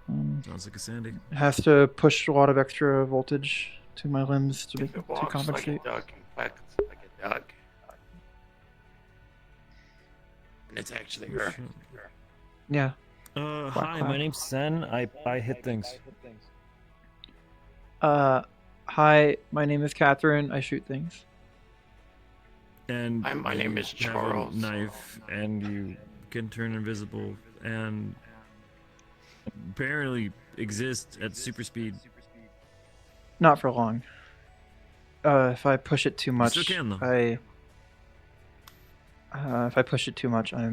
[SPEAKER 1] Sounds like a Sandy.
[SPEAKER 2] It has to push a lot of extra voltage to my limbs to
[SPEAKER 3] If it
[SPEAKER 2] to
[SPEAKER 3] walks
[SPEAKER 2] compensate.
[SPEAKER 3] like a duck and quacks like a duck. And it's actually her.
[SPEAKER 2] Yeah.
[SPEAKER 1] Hi,
[SPEAKER 2] quack.
[SPEAKER 1] my name's Sen. I hit things.
[SPEAKER 2] Hi, my name is Katherine. I shoot things.
[SPEAKER 1] And
[SPEAKER 3] Hi, my name is
[SPEAKER 1] you have
[SPEAKER 3] Charles.
[SPEAKER 1] a knife, and you can turn invisible, and apparently exist at super speed.
[SPEAKER 2] Not for long. If I push it too much,
[SPEAKER 1] still can, though.
[SPEAKER 2] if I push it too much, I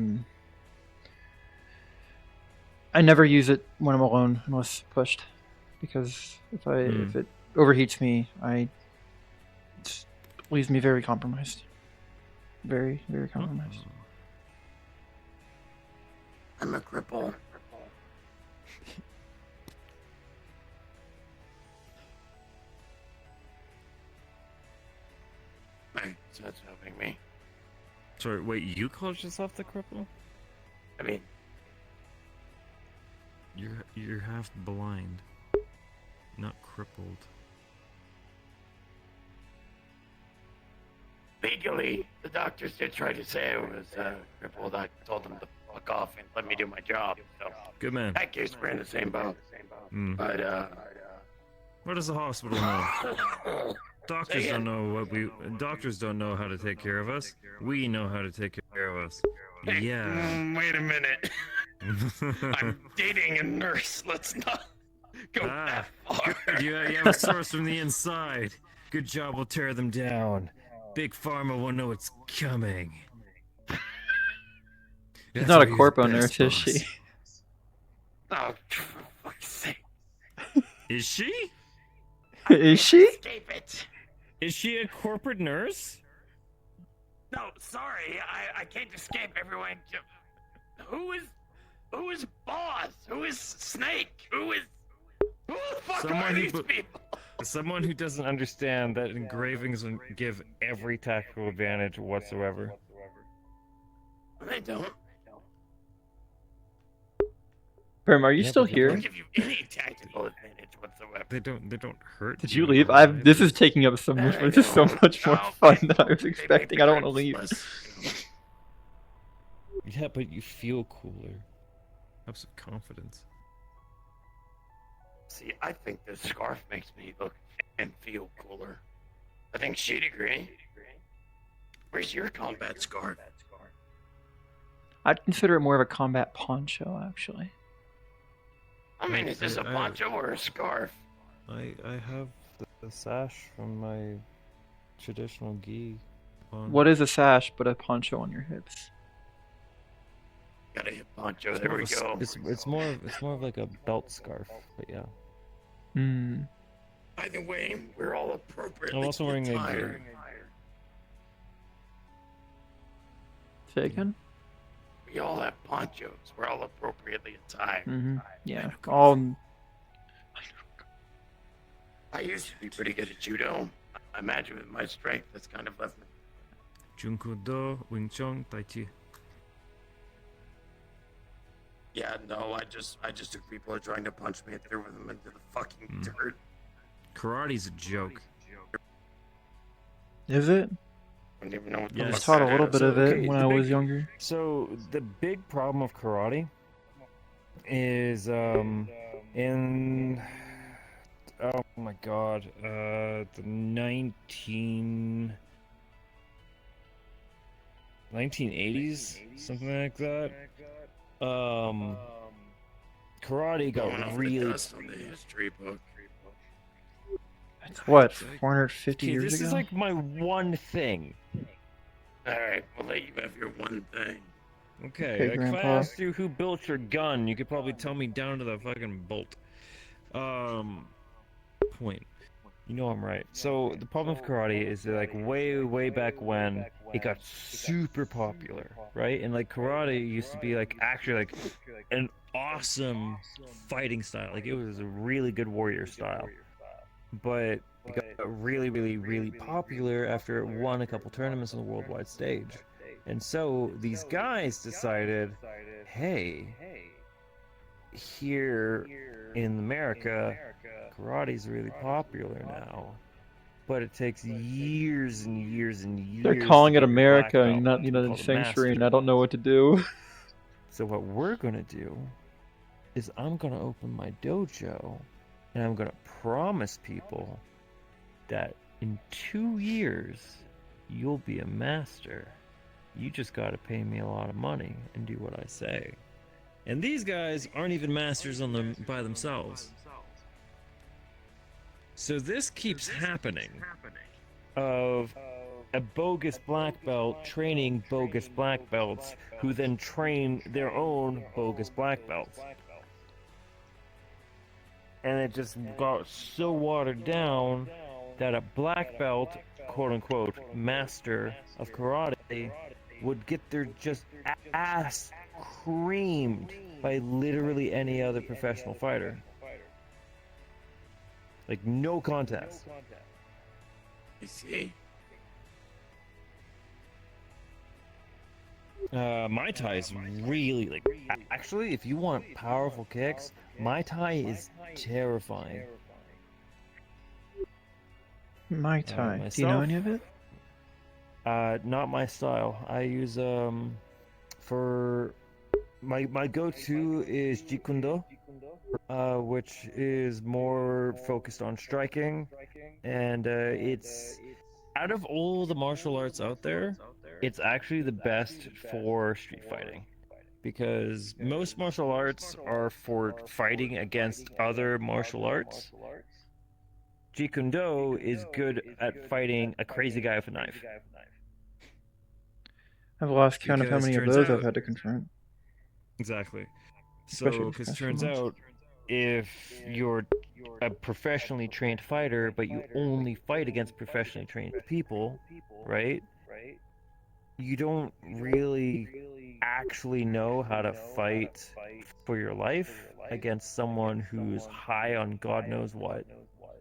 [SPEAKER 2] never use it when I'm alone unless pushed, because if it overheats me, it just leaves me very compromised. Very, very compromised.
[SPEAKER 3] I'm a cripple. Hey, so that's helping me.
[SPEAKER 1] Sorry, wait, you called yourself the cripple?
[SPEAKER 3] I mean,
[SPEAKER 1] You're half blind, not crippled.
[SPEAKER 3] legally, the doctors did try to say I was crippled. I told them to fuck off and let me do my job. So,
[SPEAKER 1] Good man.
[SPEAKER 3] in that case, we're in the same boat.
[SPEAKER 1] Mm.
[SPEAKER 3] But,
[SPEAKER 1] What does the hospital know? Doctors don't know doctors don't know how to take care of us. We know how to take care of us.
[SPEAKER 3] hey,
[SPEAKER 1] Yeah.
[SPEAKER 3] wait a minute. I'm dating a nurse. Let's not go that far.
[SPEAKER 1] Good. You have a source from the inside. Good job. We'll tear them down. Big Pharma won't know it's coming.
[SPEAKER 2] She's not a corpo nurse, is she?
[SPEAKER 3] Oh, for fuck's sake.
[SPEAKER 1] Is she?
[SPEAKER 2] Is she?
[SPEAKER 3] Escape it.
[SPEAKER 1] Is she a corporate nurse?
[SPEAKER 3] No, sorry. I can't escape everyone. Who is boss? Who is Snake? Who is... Who the fuck
[SPEAKER 1] Someone
[SPEAKER 3] are
[SPEAKER 1] who
[SPEAKER 3] these
[SPEAKER 1] bu-
[SPEAKER 3] people?
[SPEAKER 1] Someone who doesn't understand that engravings give every tactical advantage whatsoever.
[SPEAKER 3] They don't.
[SPEAKER 2] Brim, are you
[SPEAKER 1] Yeah,
[SPEAKER 2] still
[SPEAKER 1] but they
[SPEAKER 3] They don't
[SPEAKER 2] here?
[SPEAKER 3] give you any tactical advantage whatsoever.
[SPEAKER 1] They don't hurt.
[SPEAKER 2] Did you leave? This is taking up so much.
[SPEAKER 3] They
[SPEAKER 2] This is so
[SPEAKER 3] don't.
[SPEAKER 2] much more
[SPEAKER 3] No,
[SPEAKER 2] fun than I was
[SPEAKER 3] they make
[SPEAKER 2] expecting.
[SPEAKER 3] the
[SPEAKER 2] I don't want to
[SPEAKER 3] grips
[SPEAKER 2] leave.
[SPEAKER 3] less, you know.
[SPEAKER 1] Yeah, but you feel cooler. Have some confidence.
[SPEAKER 3] See, I think this scarf makes me look and feel cooler. I think she'd agree. Where's your combat scarf?
[SPEAKER 2] I'd consider it more of a combat poncho, actually.
[SPEAKER 3] I mean, is this a
[SPEAKER 1] I-
[SPEAKER 3] poncho or a scarf?
[SPEAKER 1] I have the sash from my traditional gi on.
[SPEAKER 2] What is a sash but a poncho on your hips?
[SPEAKER 3] Got a hip poncho.
[SPEAKER 1] It's
[SPEAKER 3] There
[SPEAKER 1] more
[SPEAKER 3] we
[SPEAKER 1] of a s-
[SPEAKER 3] go.
[SPEAKER 1] It's more of like a belt scarf, but yeah.
[SPEAKER 2] Hmm.
[SPEAKER 3] By the way, we're all appropriately
[SPEAKER 1] I'm also wearing a
[SPEAKER 3] attired.
[SPEAKER 2] Say again?
[SPEAKER 3] We all have ponchos. We're all appropriately attired.
[SPEAKER 2] Mm-hmm. Yeah. All.
[SPEAKER 3] I used to be pretty good at judo. I imagine with my strength, that's kind of left me.
[SPEAKER 1] Junkudo, Wing Chun, Tai Chi.
[SPEAKER 3] Yeah, no, I just think people are trying to punch me and throw them into the fucking dirt.
[SPEAKER 1] Karate's a joke.
[SPEAKER 2] Is it?
[SPEAKER 3] I don't even know what the
[SPEAKER 1] Yes.
[SPEAKER 2] I
[SPEAKER 3] fuck
[SPEAKER 2] was taught a
[SPEAKER 3] that
[SPEAKER 2] little
[SPEAKER 3] is.
[SPEAKER 2] bit of it
[SPEAKER 1] Okay,
[SPEAKER 2] when
[SPEAKER 1] the
[SPEAKER 2] I
[SPEAKER 1] big-
[SPEAKER 2] was younger.
[SPEAKER 1] So the big problem of karate is in oh my god, the 1980s, something like that. Karate
[SPEAKER 3] Going
[SPEAKER 1] got
[SPEAKER 3] off the
[SPEAKER 1] really
[SPEAKER 3] dust on the history book.
[SPEAKER 2] What, 450
[SPEAKER 1] okay.
[SPEAKER 2] years
[SPEAKER 1] This
[SPEAKER 2] ago?
[SPEAKER 1] is like my one thing.
[SPEAKER 3] Alright, we'll let you have your one thing.
[SPEAKER 1] Okay,
[SPEAKER 2] Okay,
[SPEAKER 1] like if I
[SPEAKER 2] Grandpa.
[SPEAKER 1] asked you who built your gun, you could probably tell me down to the fucking bolt. Point. You know I'm right. So the problem with karate is that, like, way back when it got super popular, right? And like karate used to be like actually like an awesome fighting style. Like it was a really good warrior style. But it got really popular after it won a couple tournaments on the worldwide stage. And so these guys decided, hey, here in America, karate's really popular now. But it takes years and years and years.
[SPEAKER 2] They're calling
[SPEAKER 1] to
[SPEAKER 2] it
[SPEAKER 1] get your black
[SPEAKER 2] America and
[SPEAKER 1] belt
[SPEAKER 2] not
[SPEAKER 1] to
[SPEAKER 2] the
[SPEAKER 1] be
[SPEAKER 2] United
[SPEAKER 1] called a
[SPEAKER 2] Sanctuary, and
[SPEAKER 1] master.
[SPEAKER 2] I don't know what to do.
[SPEAKER 1] So what we're gonna do is I'm gonna open my dojo and I'm gonna promise people that in 2 years you'll be a master. You just gotta pay me a lot of money and do what I say. And these guys aren't even masters on them by themselves. So this keeps happening of a bogus black belt training bogus black belts who then train their own bogus black belts. And it just got so watered down that a black belt, quote unquote, master of karate would get their just ass creamed by literally any other professional fighter. Like, no contest.
[SPEAKER 3] I see.
[SPEAKER 1] Mai Tai is really, like, actually, if you want powerful kicks, Mai Tai is terrifying.
[SPEAKER 2] Mai Tai. Do you know
[SPEAKER 1] myself-
[SPEAKER 2] any of it?
[SPEAKER 1] Not my style. I use, for my go-to is Jeet Kune Do, which is more focused on striking, and it's out of all the martial arts out there, it's actually the best for street fighting, because most martial arts are for fighting against other martial arts. Jeet Kune Do is good at fighting a crazy guy with a knife.
[SPEAKER 2] I've lost count of how
[SPEAKER 1] Because
[SPEAKER 2] many of
[SPEAKER 1] turns
[SPEAKER 2] those
[SPEAKER 1] out-
[SPEAKER 2] I've had to confront.
[SPEAKER 1] Exactly.
[SPEAKER 2] Especially
[SPEAKER 1] So,
[SPEAKER 2] with
[SPEAKER 1] because
[SPEAKER 2] professional
[SPEAKER 1] turns
[SPEAKER 2] ones.
[SPEAKER 1] out, if you're a professionally trained fighter, but you only fight against professionally trained people, right? You don't really actually know how to fight for your life. against someone who's high on God knows what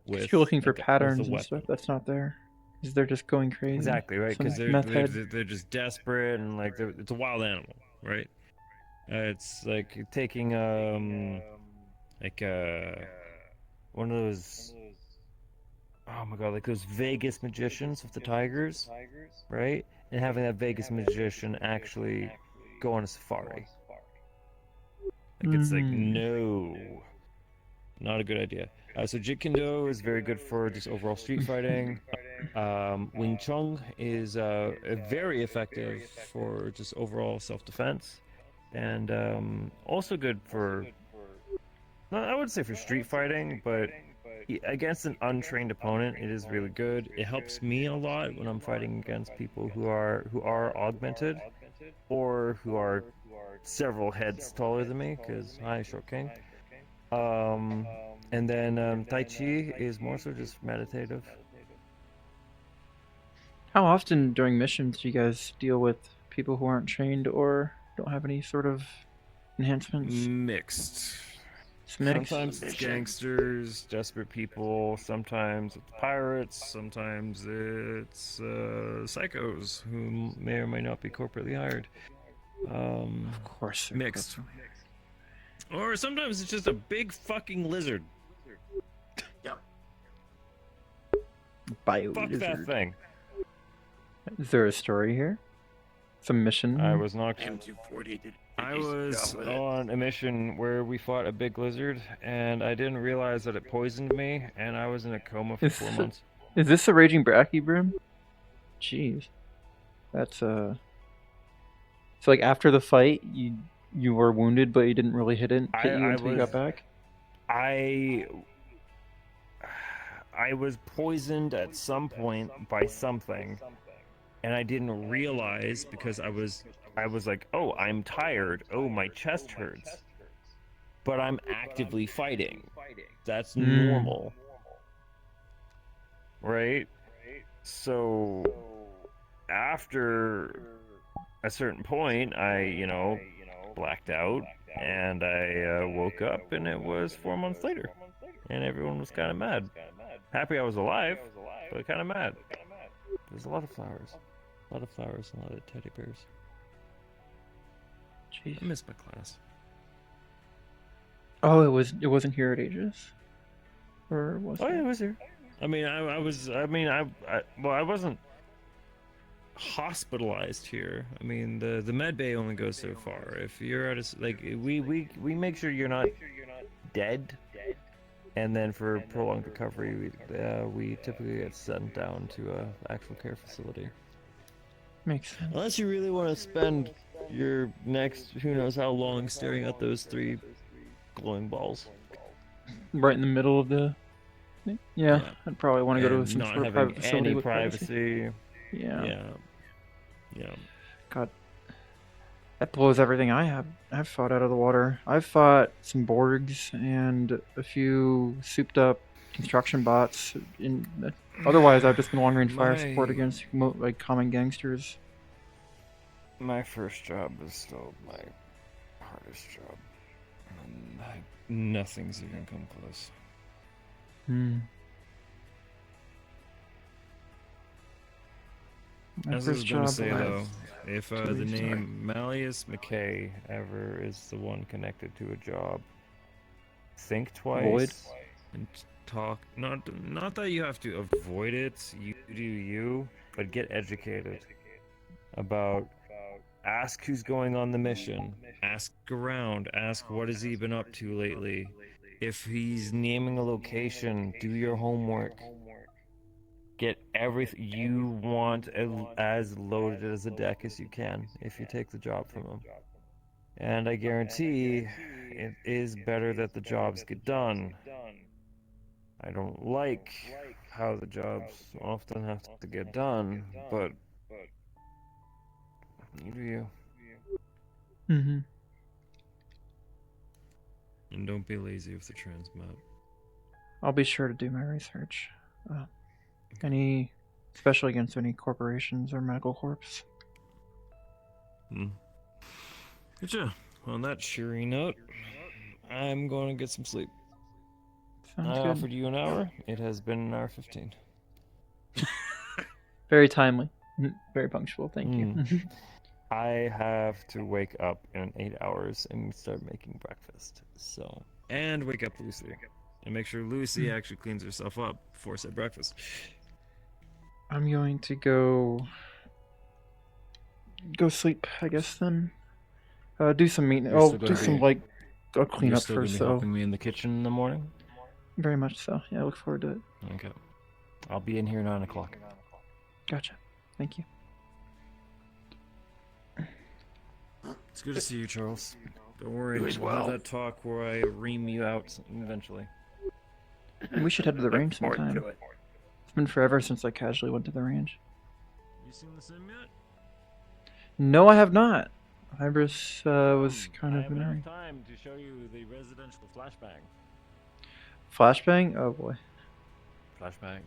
[SPEAKER 1] with
[SPEAKER 2] If you're looking for
[SPEAKER 1] with a
[SPEAKER 2] patterns and
[SPEAKER 1] weapon.
[SPEAKER 2] stuff, that's not there. Because they're just going crazy.
[SPEAKER 1] Exactly, right?
[SPEAKER 2] Some
[SPEAKER 1] Because
[SPEAKER 2] meth head.
[SPEAKER 1] they're just desperate and like it's a wild animal, right? It's like taking like one of those, oh my god, like those Vegas magicians with the tigers, right? And having that Vegas magician actually go on a safari. Like it's like no, not a good idea. So Jeet Kune Do is very good for just overall street fighting. Wing Chun is very effective for just overall self-defense, and also good for, not I would say for street fighting, but against an untrained opponent, it is really good. It helps me a lot when I'm fighting against people who are augmented, or who are several heads taller than me, because I short king. And then Tai Chi is more so just meditative.
[SPEAKER 2] How often during missions do you guys deal with people who aren't trained or don't have any sort of enhancements?
[SPEAKER 1] Mixed.
[SPEAKER 2] It's mixed.
[SPEAKER 1] Sometimes it's gangsters, desperate people. Sometimes it's pirates. Sometimes it's psychos who may or may not be corporately hired.
[SPEAKER 2] Of course.
[SPEAKER 1] Mixed. Or sometimes it's just a big fucking lizard.
[SPEAKER 3] Yep.
[SPEAKER 2] Bio
[SPEAKER 1] Fuck
[SPEAKER 2] lizard.
[SPEAKER 1] that thing.
[SPEAKER 2] Is there a story here? Some mission?
[SPEAKER 1] I was not.
[SPEAKER 3] M240 did.
[SPEAKER 1] I was on a mission where we fought a big lizard, and I didn't realize that it poisoned me, and I was in a coma for 4 months.
[SPEAKER 2] Is this the Raging Brachybrim? Jeez. That's So like after the fight, you were wounded, but you didn't really hit you until you got back?
[SPEAKER 1] I was poisoned at some point by something, and I didn't realize because I was like, oh, I'm tired. Oh, my chest hurts. But I'm actively fighting. That's normal. Right? So after a certain point, I, blacked out, and I woke up, and it was 4 months later. And everyone was kind of mad. Happy I was alive, but kind of mad. There's a lot of flowers. A lot of flowers and a lot of teddy bears.
[SPEAKER 2] Jeez.
[SPEAKER 1] I miss my class.
[SPEAKER 2] Oh, it wasn't here at Aegis? Or was it?
[SPEAKER 1] Oh, yeah, it was here. I mean, I wasn't hospitalized here. I mean, the med bay only goes so far. If you're at a, like, we make sure you're not dead, and then for prolonged recovery, we typically get sent down to a actual care facility.
[SPEAKER 2] Makes sense.
[SPEAKER 1] Unless you really want to spend your next who knows how long staring at those 3 glowing balls.
[SPEAKER 2] Right in the middle of the... Yeah, I'd probably want to go to some
[SPEAKER 1] not
[SPEAKER 2] sort of
[SPEAKER 1] having
[SPEAKER 2] private facility
[SPEAKER 1] any
[SPEAKER 2] with
[SPEAKER 1] privacy.
[SPEAKER 2] Yeah.
[SPEAKER 1] Yeah.
[SPEAKER 2] God. That blows everything I've fought out of the water. I've fought some Borgs and a few souped up construction bots. Otherwise, I've just been long-range fire support against like common gangsters.
[SPEAKER 1] My first job is still my hardest job. And nothing's even come close.
[SPEAKER 2] My
[SPEAKER 1] As I was
[SPEAKER 2] first
[SPEAKER 1] going to
[SPEAKER 2] job
[SPEAKER 1] say, though,
[SPEAKER 2] was
[SPEAKER 1] if the name Malleus McKay ever is the one connected to a job, think twice.
[SPEAKER 2] Void.
[SPEAKER 1] And talk. Not that you have to avoid it. You do you, but get educated about. Ask who's going on the mission. Ask around. Ask what has he been up to lately. If he's naming a location, do your homework. Get everything you want as loaded as a deck as you can if you take the job from him. And I guarantee it is better that the jobs get done. I don't like how the jobs often have to get done, but you do you.
[SPEAKER 2] Mm-hmm.
[SPEAKER 1] And don't be lazy with the transmap.
[SPEAKER 2] I'll be sure to do my research. Especially against any corporations or medical corps.
[SPEAKER 1] Gotcha. On that cheery note, I'm going to get some sleep.
[SPEAKER 2] Sounds
[SPEAKER 1] I
[SPEAKER 2] good.
[SPEAKER 1] offered you an hour. It has been an hour 15.
[SPEAKER 2] Very timely. Very punctual. Thank you.
[SPEAKER 1] I have to wake up in 8 hours and start making breakfast. So, and wake up Lucy and make sure Lucy actually cleans herself up before said breakfast.
[SPEAKER 2] I'm going to go sleep, I guess. Then do some maintenance.
[SPEAKER 1] You're
[SPEAKER 2] Oh,
[SPEAKER 1] still
[SPEAKER 2] do
[SPEAKER 1] gonna
[SPEAKER 2] some
[SPEAKER 1] be-
[SPEAKER 2] like I'll clean
[SPEAKER 1] You're
[SPEAKER 2] up
[SPEAKER 1] still gonna
[SPEAKER 2] first,
[SPEAKER 1] be
[SPEAKER 2] though.
[SPEAKER 1] helping me in the kitchen in the morning?
[SPEAKER 2] Very much so. Yeah, I look forward to it.
[SPEAKER 1] Okay. I'll be in here 9 o'clock.
[SPEAKER 2] Gotcha. Thank you.
[SPEAKER 1] It's good to see you, Charles. Don't worry,
[SPEAKER 3] You as
[SPEAKER 1] we'll have
[SPEAKER 3] well.
[SPEAKER 1] that talk where I ream you out eventually.
[SPEAKER 2] We should head to the
[SPEAKER 3] Look
[SPEAKER 2] range
[SPEAKER 3] forward
[SPEAKER 2] sometime.
[SPEAKER 3] to it.
[SPEAKER 2] It's been forever since I casually went to the range.
[SPEAKER 1] You seen the sim yet?
[SPEAKER 2] No, I have not. Hybris was kind of
[SPEAKER 1] I have enough
[SPEAKER 2] annoying.
[SPEAKER 1] time to show you the residential flashbang.
[SPEAKER 2] Flashbang? Oh boy.
[SPEAKER 1] Flashbang.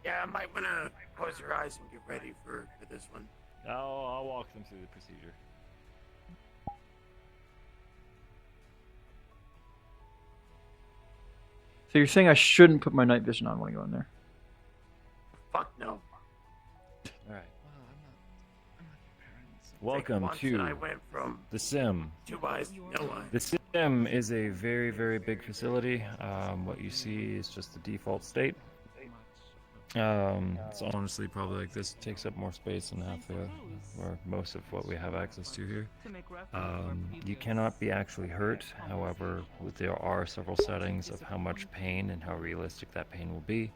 [SPEAKER 3] Yeah, I might want to close your eyes and get ready for this one.
[SPEAKER 1] I'll walk them through the procedure.
[SPEAKER 2] So you're saying I shouldn't put my night vision on when I go in there?
[SPEAKER 3] Fuck no.
[SPEAKER 1] All right. Welcome
[SPEAKER 3] Once
[SPEAKER 1] to
[SPEAKER 3] and I went from
[SPEAKER 1] the sim.
[SPEAKER 3] 2 eyes to no eyes.
[SPEAKER 1] The sim is a very, very big facility. What you see is just the default state. It's honestly probably like this takes up more space than half or most of what we have access to here. You cannot be actually hurt. However, there are several settings of how much pain and how realistic that pain will be.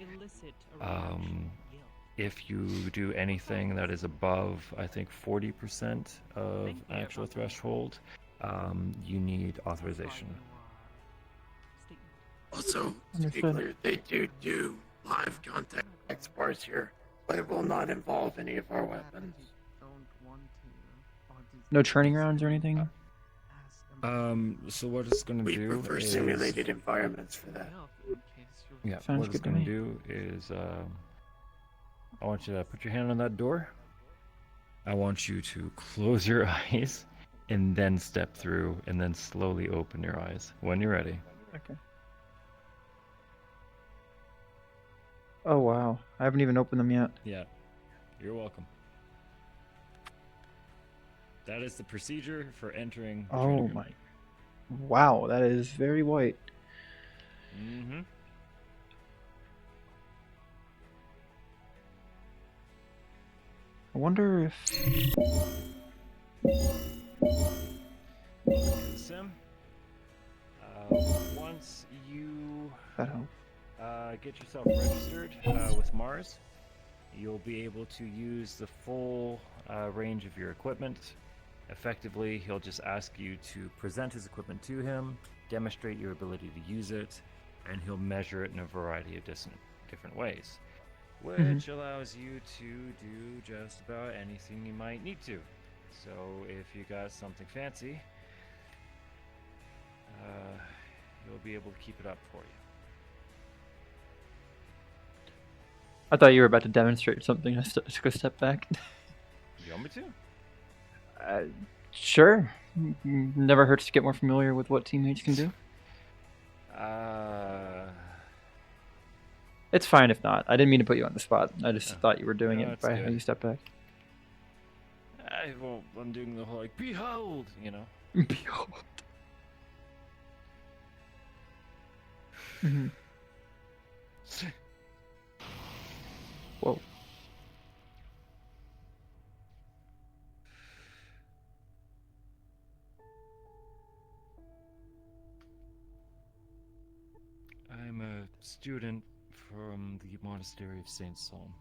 [SPEAKER 1] If you do anything that is above, I think, 40% of actual threshold, you need authorization.
[SPEAKER 3] Also, to be clear, they do live contact bars here, but it will not involve any of our weapons.
[SPEAKER 2] No turning rounds or anything?
[SPEAKER 1] So what it's going to
[SPEAKER 3] We
[SPEAKER 1] do
[SPEAKER 3] prefer
[SPEAKER 1] is...
[SPEAKER 3] simulated environments for that.
[SPEAKER 1] Yeah,
[SPEAKER 2] Sounds
[SPEAKER 1] what it's
[SPEAKER 2] good to
[SPEAKER 1] going
[SPEAKER 2] me.
[SPEAKER 1] to do is, I want you to put your hand on that door. I want you to close your eyes and then step through and then slowly open your eyes when you're ready.
[SPEAKER 2] Okay. Oh wow, I haven't even opened them yet.
[SPEAKER 1] Yeah, you're welcome. That is the procedure for entering the training
[SPEAKER 2] Oh
[SPEAKER 1] room.
[SPEAKER 2] my. Wow, that is very white.
[SPEAKER 1] Mm-hmm.
[SPEAKER 2] I wonder if...
[SPEAKER 1] Sim, once you
[SPEAKER 2] that helps.
[SPEAKER 1] get yourself registered with Mars, you'll be able to use the full range of your equipment. Effectively, he'll just ask you to present his equipment to him, demonstrate your ability to use it, and he'll measure it in a variety of different ways, which allows you to do just about anything you might need to. So if you got something fancy, you'll be able to keep it up for you.
[SPEAKER 2] I thought you were about to demonstrate something. I took a step back.
[SPEAKER 1] You want me to?
[SPEAKER 2] Sure. Never hurts to get more familiar with what teammates can do. It's fine if not. I didn't mean to put you on the spot. I just thought you were doing
[SPEAKER 1] No,
[SPEAKER 2] it
[SPEAKER 1] it's
[SPEAKER 2] by how
[SPEAKER 1] good.
[SPEAKER 2] you stepped back.
[SPEAKER 1] Well, I'm doing the whole like, behold, you know.
[SPEAKER 2] Behold. Mhm. Whoa.
[SPEAKER 1] I'm a student from the Monastery of Saint Psalm.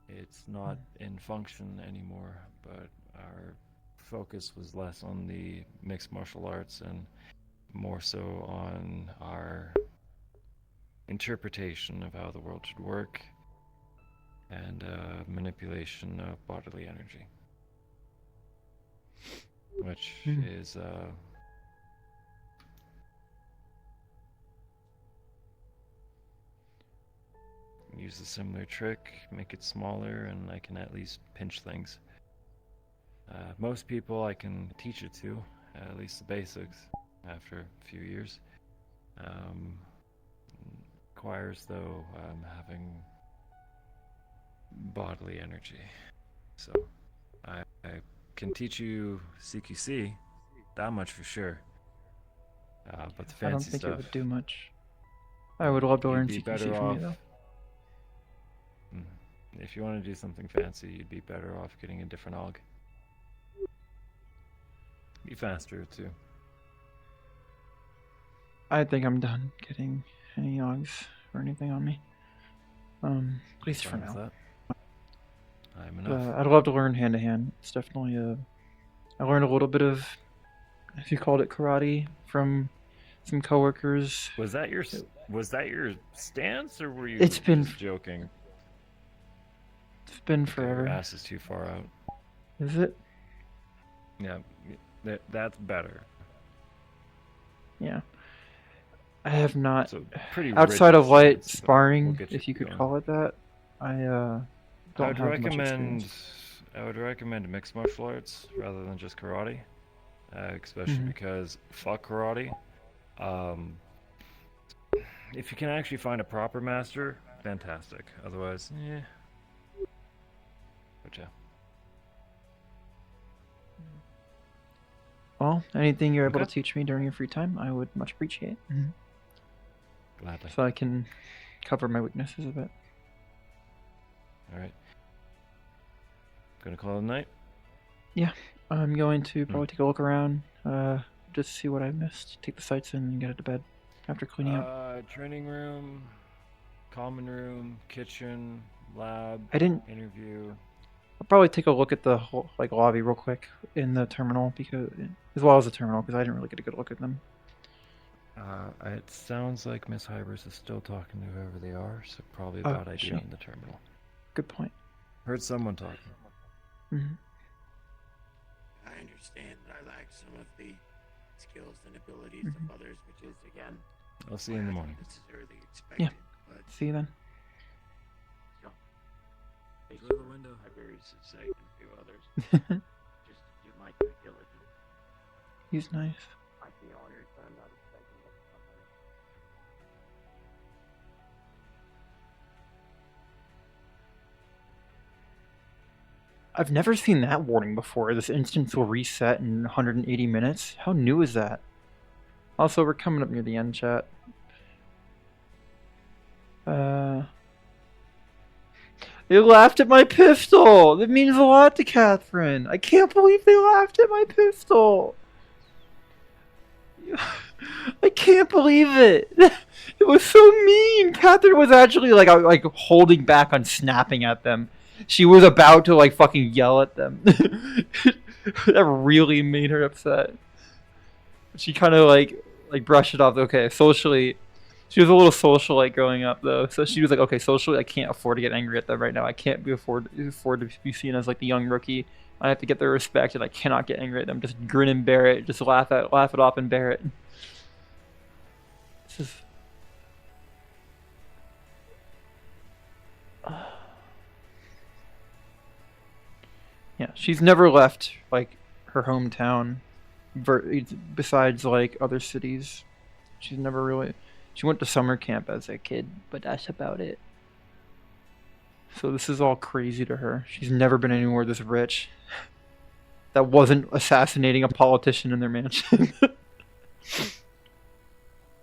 [SPEAKER 1] It's not in function anymore, but our focus was less on the mixed martial arts and more so on our interpretation of how the world should work and manipulation of bodily energy, which is use a similar trick, make it smaller, and I can at least pinch things. Most people I can teach it to, at least the basics. after a few years. Requires, though, having bodily energy. So I can teach you CQC, that much for sure. But the fancy
[SPEAKER 2] I don't think
[SPEAKER 1] stuff,
[SPEAKER 2] it would do much. I would love to
[SPEAKER 1] you'd
[SPEAKER 2] learn
[SPEAKER 1] be
[SPEAKER 2] CQC
[SPEAKER 1] better
[SPEAKER 2] from
[SPEAKER 1] off.
[SPEAKER 2] you, though.
[SPEAKER 1] If you want to do something fancy, you'd be better off getting a different AUG. Be faster too.
[SPEAKER 2] I think I'm done getting any Yogs or anything on me. At least for
[SPEAKER 1] Fine with
[SPEAKER 2] now.
[SPEAKER 1] that. I'm enough.
[SPEAKER 2] I'd love to learn hand to hand. It's definitely I learned a little bit of, if you called it, karate from some coworkers.
[SPEAKER 1] Was that your stance, or were you
[SPEAKER 2] It's been-
[SPEAKER 1] just joking?
[SPEAKER 2] It's been
[SPEAKER 1] Okay,
[SPEAKER 2] forever.
[SPEAKER 1] your ass is too far out.
[SPEAKER 2] Is it?
[SPEAKER 1] Yeah, that's better.
[SPEAKER 2] Yeah. I have not.
[SPEAKER 1] So pretty
[SPEAKER 2] Outside
[SPEAKER 1] rigid
[SPEAKER 2] of light
[SPEAKER 1] stance, but
[SPEAKER 2] sparring,
[SPEAKER 1] we'll get
[SPEAKER 2] if you could
[SPEAKER 1] going.
[SPEAKER 2] call it that, I don't have much experience.
[SPEAKER 1] I would recommend mixed martial arts rather than just karate, especially
[SPEAKER 2] Mhm.
[SPEAKER 1] because fuck karate. If you can actually find a proper master, fantastic. Otherwise, yeah. But yeah.
[SPEAKER 2] Well, anything you're able
[SPEAKER 1] Okay.
[SPEAKER 2] to teach me during your free time, I would much appreciate.
[SPEAKER 1] Gladly.
[SPEAKER 2] So I can cover my weaknesses a bit.
[SPEAKER 1] All right. Gonna call it a night.
[SPEAKER 2] I'm going to probably take a look around, just see what I missed, take the sights in, and get it to bed after cleaning up.
[SPEAKER 1] Training room, common room, kitchen, lab,
[SPEAKER 2] I didn't.
[SPEAKER 1] interview.
[SPEAKER 2] I'll probably take a look at the whole, lobby real quick in the terminal, because as well as the terminal, because I didn't really get a good look at them.
[SPEAKER 1] It sounds like Miss Hybris is still talking to whoever they are, so probably a
[SPEAKER 2] Oh,
[SPEAKER 1] bad idea
[SPEAKER 2] she-
[SPEAKER 1] on the terminal.
[SPEAKER 2] Good point.
[SPEAKER 1] Heard someone talking.
[SPEAKER 2] hmm
[SPEAKER 3] I understand that I lack some of the skills and abilities
[SPEAKER 2] Mhm.
[SPEAKER 3] of others, which is again
[SPEAKER 1] I'll see you in the morning.
[SPEAKER 3] not necessarily expected. But
[SPEAKER 2] See you then.
[SPEAKER 3] based
[SPEAKER 1] Through the
[SPEAKER 3] on
[SPEAKER 1] window.
[SPEAKER 3] my various insight and a few others, just to do my due diligence.
[SPEAKER 2] He's nice.
[SPEAKER 3] I'd be honored, but I'm not expecting it from others.
[SPEAKER 2] I've never seen that warning before. This instance will reset in 180 minutes. How new is that? Also, we're coming up near the end, chat. They laughed at my pistol! That means a lot to Katherine. I can't believe they laughed at my pistol! I can't believe it! It was so mean! Katherine was actually like holding back on snapping at them. She was about to like fucking yell at them. That really made her upset. She kind of like brushed it off. Okay, socially, she was a little socialite growing up though, so she was like, okay, socially, I can't afford to get angry at them right now. I can't afford to be seen as like the young rookie. I have to get their respect, and I cannot get angry at them. Just grin and bear it. Just laugh it off and bear it. This is. Yeah, she's never left like her hometown, besides like other cities. She's never really. She went to summer camp as a kid, but that's about it. So this is all crazy to her. She's never been anywhere this rich. That wasn't assassinating a politician in their mansion.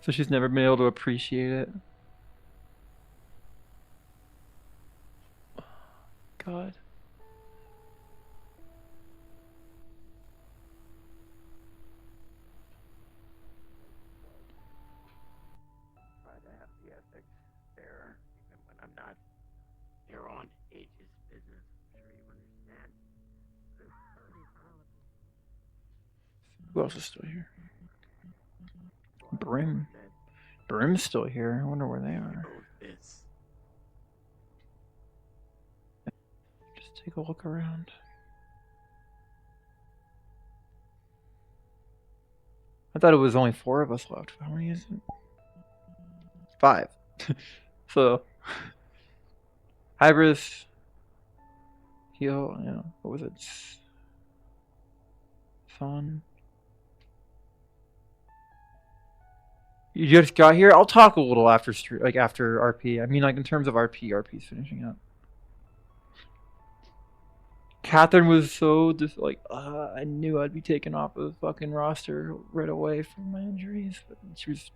[SPEAKER 2] So she's never been able to appreciate it. God.
[SPEAKER 3] Try to have the ethics there, even when I'm not there on Age's business. I'm sure you understand.
[SPEAKER 2] Who else is still here? Brim. Brim's still here. I wonder where they are.
[SPEAKER 3] This.
[SPEAKER 2] Just take a look around. I thought it was only 4 of us left. How many is it? 5. So, Hybris, Heal, yeah, what was it? Son. You just got here. I'll talk a little after after RP. I mean, like in terms of RP's finishing up. Katherine was so just like, I knew I'd be taken off of the fucking roster right away from my injuries, but she was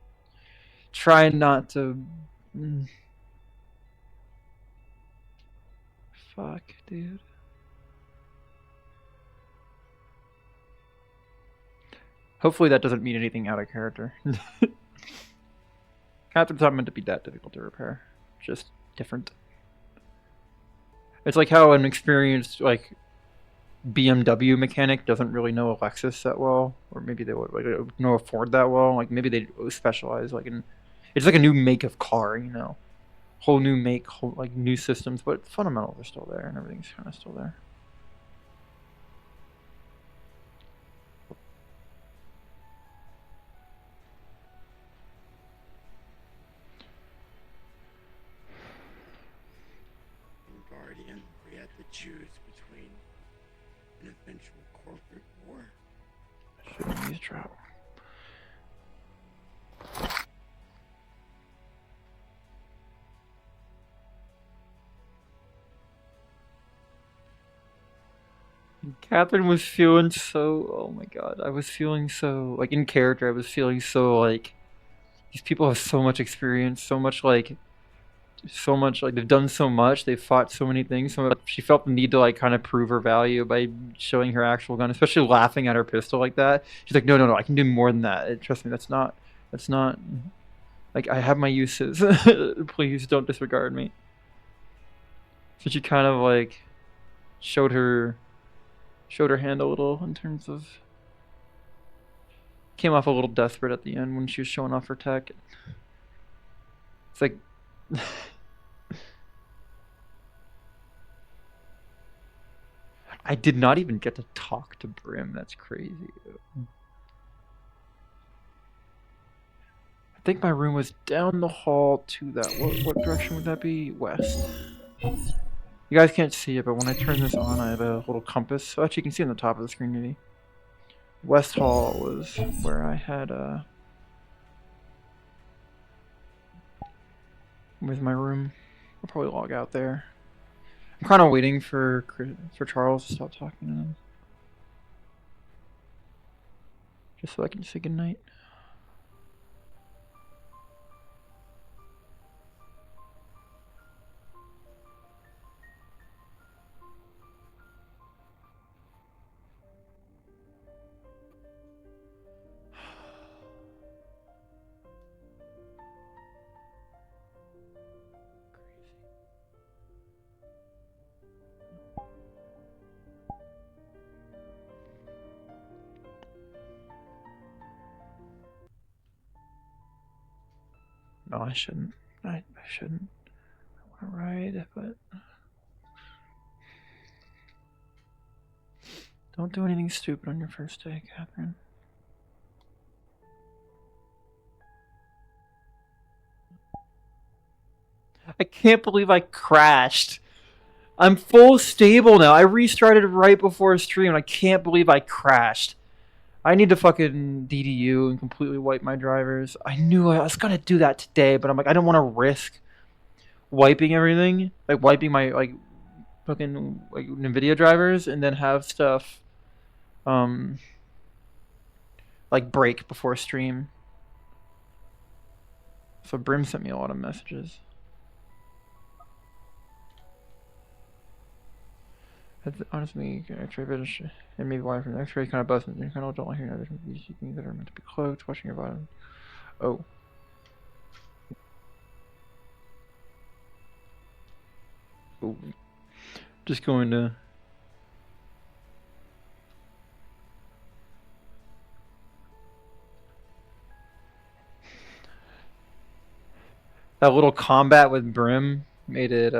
[SPEAKER 2] trying not to. Fuck, dude. Hopefully that doesn't mean anything out of character. Catherine's not meant to be that difficult to repair. Just different. It's like how an experienced like BMW mechanic doesn't really know a Lexus that well, or maybe they would like know a Ford that well. Like maybe they specialize like in. It's like a new make of car, you know, whole new make, whole like new systems, but fundamentals are still there and everything's kind of still there.
[SPEAKER 3] Guardian, we had to choose between an eventual corporate war.
[SPEAKER 2] Shouldn't use drop. Katherine was feeling so. Oh my god, I was feeling so like in character. I was feeling so like these people have so much experience, so much like they've done so much, they've fought so many things. So she felt the need to like kind of prove her value by showing her actual gun, especially laughing at her pistol like that. She's like, no, I can do more than that. Trust me, that's not like I have my uses. Please don't disregard me. So she kind of like showed her hand a little in terms of came off a little desperate at the end when she was showing off her tech. It's like I did not even get to talk to Brim. That's crazy. I think my room was down the hall to that. What direction would that be? West. You guys can't see it, but when I turn this on, I have a little compass. So actually, you can see on the top of the screen, maybe. West Hall was where I had with my room. I'll probably log out there. I'm kind of waiting for Charles to stop talking to him, just so I can say goodnight. No, I shouldn't. I shouldn't. I want to ride, but don't do anything stupid on your first day, Katherine. I can't believe I crashed. I'm full stable now. I restarted right before stream. I can't believe I crashed. I need to fucking DDU and completely wipe my drivers. I knew I was gonna do that today, but I'm like, I don't want to risk wiping everything, like wiping my like fucking like NVIDIA drivers, and then have stuff like break before stream. So Brim sent me a lot of messages. Honestly, X-ray vision and maybe wire from X-ray kind of busts and kind of don't like hearing other things that are meant to be cloaked, watching your bottom. Oh. Ooh. Just going to that little combat with Brim made it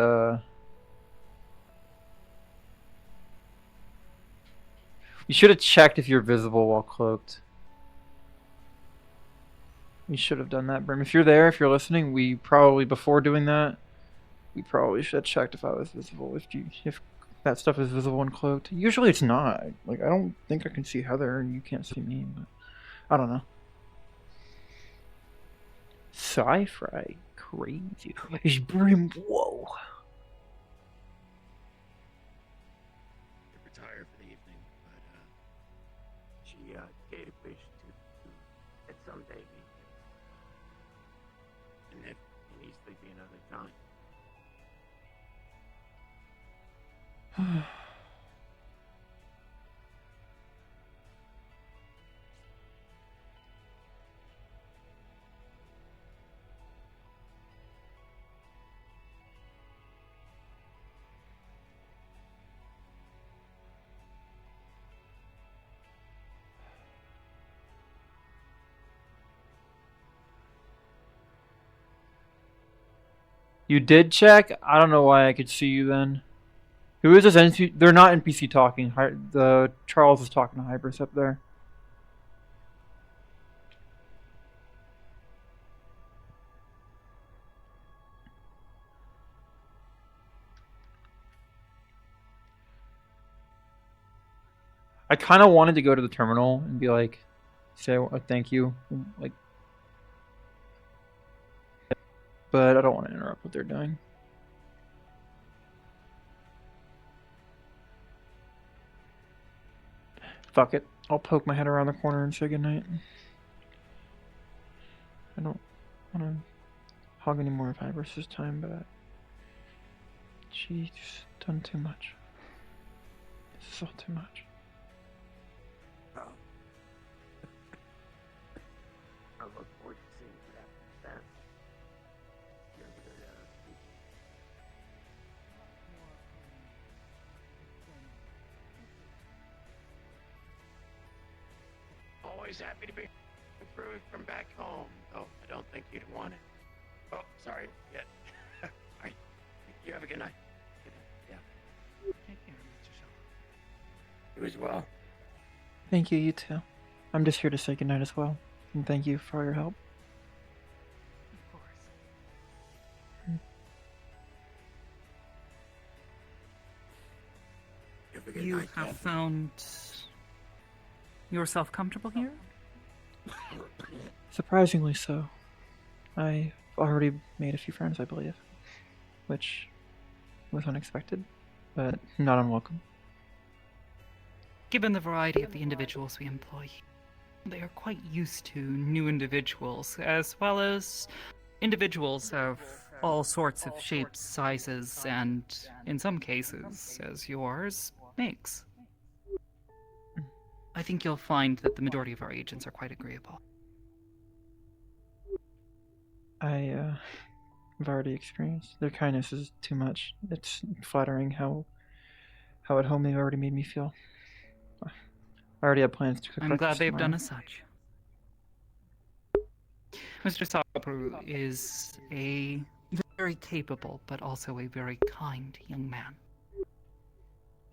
[SPEAKER 2] you should have checked if you're visible while cloaked. You should have done that, Brim. If you're there, if you're listening, we probably, before doing that, we probably should have checked if I was visible. If that stuff is visible and cloaked. Usually it's not. Like, I don't think I can see Heather and you can't see me, but I don't know. Sci-fi. Crazy. It's brim. Whoa.
[SPEAKER 3] Retire for the evening, but she did wish to at someday meet you, and if it needs to be another time.
[SPEAKER 2] You did check? I don't know why I could see you then. Who is this NPC? They're not NPC talking. The Charles is talking to Hybris up there. I kind of wanted to go to the terminal and be like, say a thank you, like, but I don't want to interrupt what they're doing. Fuck it. I'll poke my head around the corner and say goodnight. I don't want to hog any more of Hybris' time, but she's done too much. This is all too much.
[SPEAKER 3] I look forward to seeing what happens then. You're good, always happy to be improved from back home, though I don't think you'd want it. Oh, sorry. Yeah. All right. You have a good night. Good night. Yeah. Take care, Mr. Shaw. You as well.
[SPEAKER 2] Thank you, you too. I'm just here to say goodnight as well, and thank you for all your help.
[SPEAKER 4] Of course.
[SPEAKER 3] You have a good
[SPEAKER 4] You
[SPEAKER 3] night,
[SPEAKER 4] have
[SPEAKER 3] Katherine.
[SPEAKER 4] found yourself comfortable here?
[SPEAKER 2] Surprisingly so. I've already made a few friends, I believe, which was unexpected, but not unwelcome.
[SPEAKER 4] Given the variety of the individuals we employ, they are quite used to new individuals, as well as individuals of all sorts of shapes, sizes, and, in some cases, as yours, makes. I think you'll find that the majority of our agents are quite agreeable.
[SPEAKER 2] I've already experienced their kindness is too much. It's flattering how at home they've already made me feel. I already have plans to cook
[SPEAKER 4] I'm glad
[SPEAKER 2] breakfast
[SPEAKER 4] they've done
[SPEAKER 2] tomorrow.
[SPEAKER 4] as such. Mr. Sabru is a very capable, but also a very kind young man.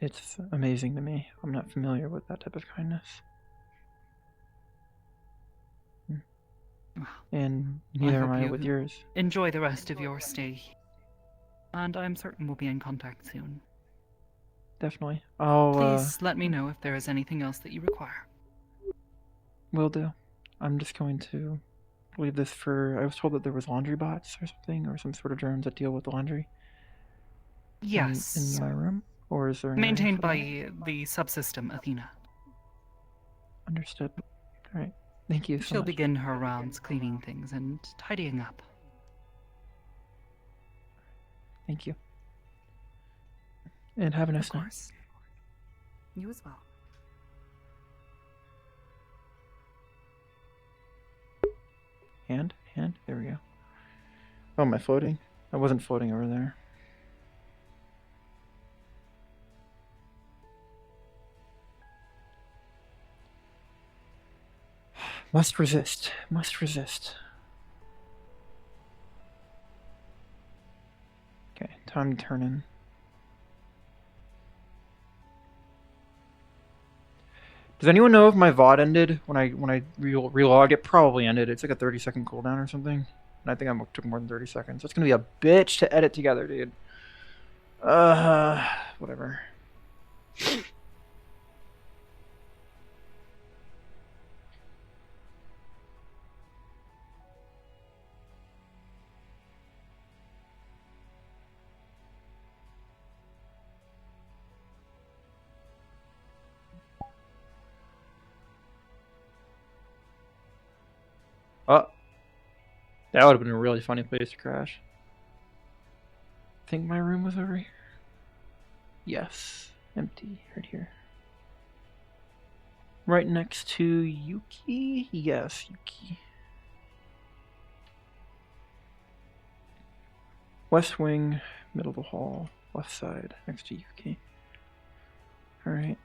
[SPEAKER 2] It's amazing to me. I'm not familiar with that type of kindness.
[SPEAKER 4] Well,
[SPEAKER 2] And neither am
[SPEAKER 4] hope
[SPEAKER 2] I
[SPEAKER 4] you
[SPEAKER 2] with yours.
[SPEAKER 4] enjoy the rest of your stay, and I'm certain we'll be in contact soon.
[SPEAKER 2] Definitely. I'll,
[SPEAKER 4] Please let me know if there is anything else that you require.
[SPEAKER 2] will do. I'm just going to leave this for... I was told that there was laundry bots or something, or some sort of drones that deal with the laundry.
[SPEAKER 4] Yes.
[SPEAKER 2] In my room? Or is there an area
[SPEAKER 4] Maintained
[SPEAKER 2] for that?
[SPEAKER 4] by the subsystem Athena.
[SPEAKER 2] Understood. Alright. Thank you so
[SPEAKER 4] She'll
[SPEAKER 2] much.
[SPEAKER 4] begin her rounds cleaning things and tidying up.
[SPEAKER 2] Thank you. And have a nice
[SPEAKER 4] Of
[SPEAKER 2] night.
[SPEAKER 4] course. You as well.
[SPEAKER 2] Hand? There we go. Oh, am I floating? I wasn't floating over there. Must resist. Must resist. Okay, time to turn in. Does anyone know if my VOD ended when I relogged? It probably ended. It's like a 30-second cooldown or something. And I think I took more than 30 seconds. It's gonna be a bitch to edit together, dude. Whatever. That would have been a really funny place to crash. I think my room was over here. Yes, empty right here. Right next to Yuki? Yes, Yuki. West wing, middle of the hall, left side, next to Yuki. Alright.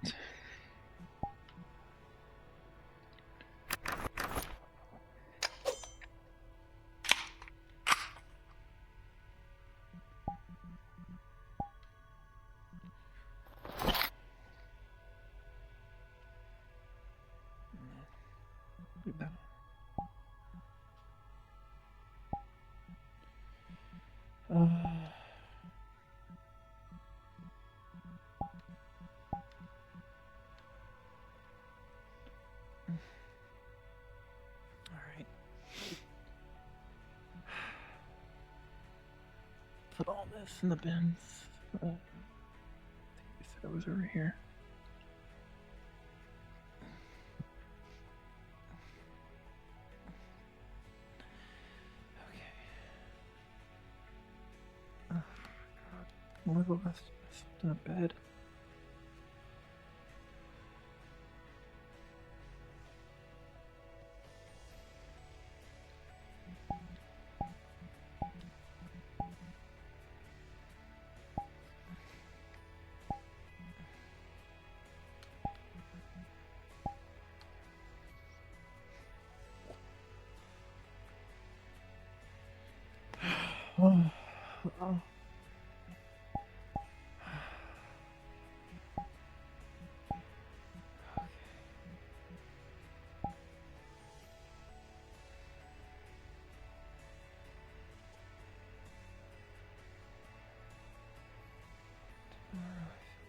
[SPEAKER 2] Leave that. Alright. Put all this in the bins. I think you said it was over here. Okay. Oh, God. When was the last time I slept in a bed? Oh.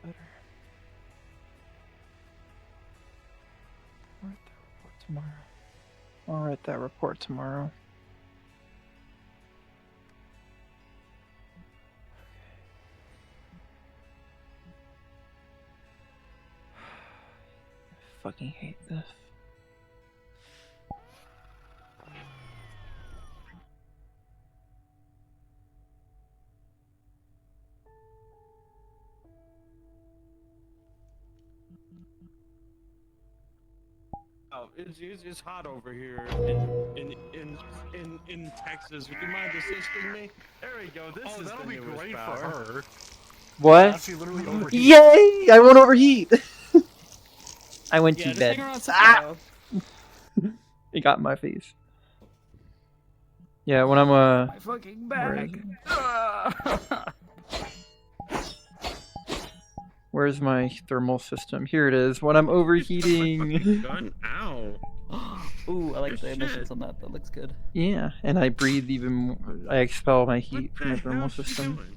[SPEAKER 2] Better. I'll write that report tomorrow. I'll write that report tomorrow. I fucking hate this.
[SPEAKER 5] Oh, it's hot over here in Texas. Would you mind assisting me? There we go. This is
[SPEAKER 6] that'll
[SPEAKER 5] the
[SPEAKER 6] be
[SPEAKER 5] newest
[SPEAKER 6] great
[SPEAKER 5] power.
[SPEAKER 6] for her.
[SPEAKER 2] What?
[SPEAKER 6] She literally overheated.
[SPEAKER 2] Yay! I won't overheat! I went
[SPEAKER 4] Yeah,
[SPEAKER 2] to
[SPEAKER 4] just hang
[SPEAKER 2] bed.
[SPEAKER 4] around
[SPEAKER 2] Ah! It got in my face. Yeah, when I'm
[SPEAKER 4] my fucking
[SPEAKER 2] where
[SPEAKER 4] back.
[SPEAKER 2] is Where's my thermal system? Here it is. When I'm overheating.
[SPEAKER 5] Gun? Ow.
[SPEAKER 4] Ooh, I like the
[SPEAKER 5] Shit.
[SPEAKER 4] emissions on that. That looks good.
[SPEAKER 2] Yeah, and I breathe even more. I expel my
[SPEAKER 5] What
[SPEAKER 2] heat
[SPEAKER 5] the
[SPEAKER 2] from the thermal
[SPEAKER 5] hell is she
[SPEAKER 2] system.
[SPEAKER 5] doing?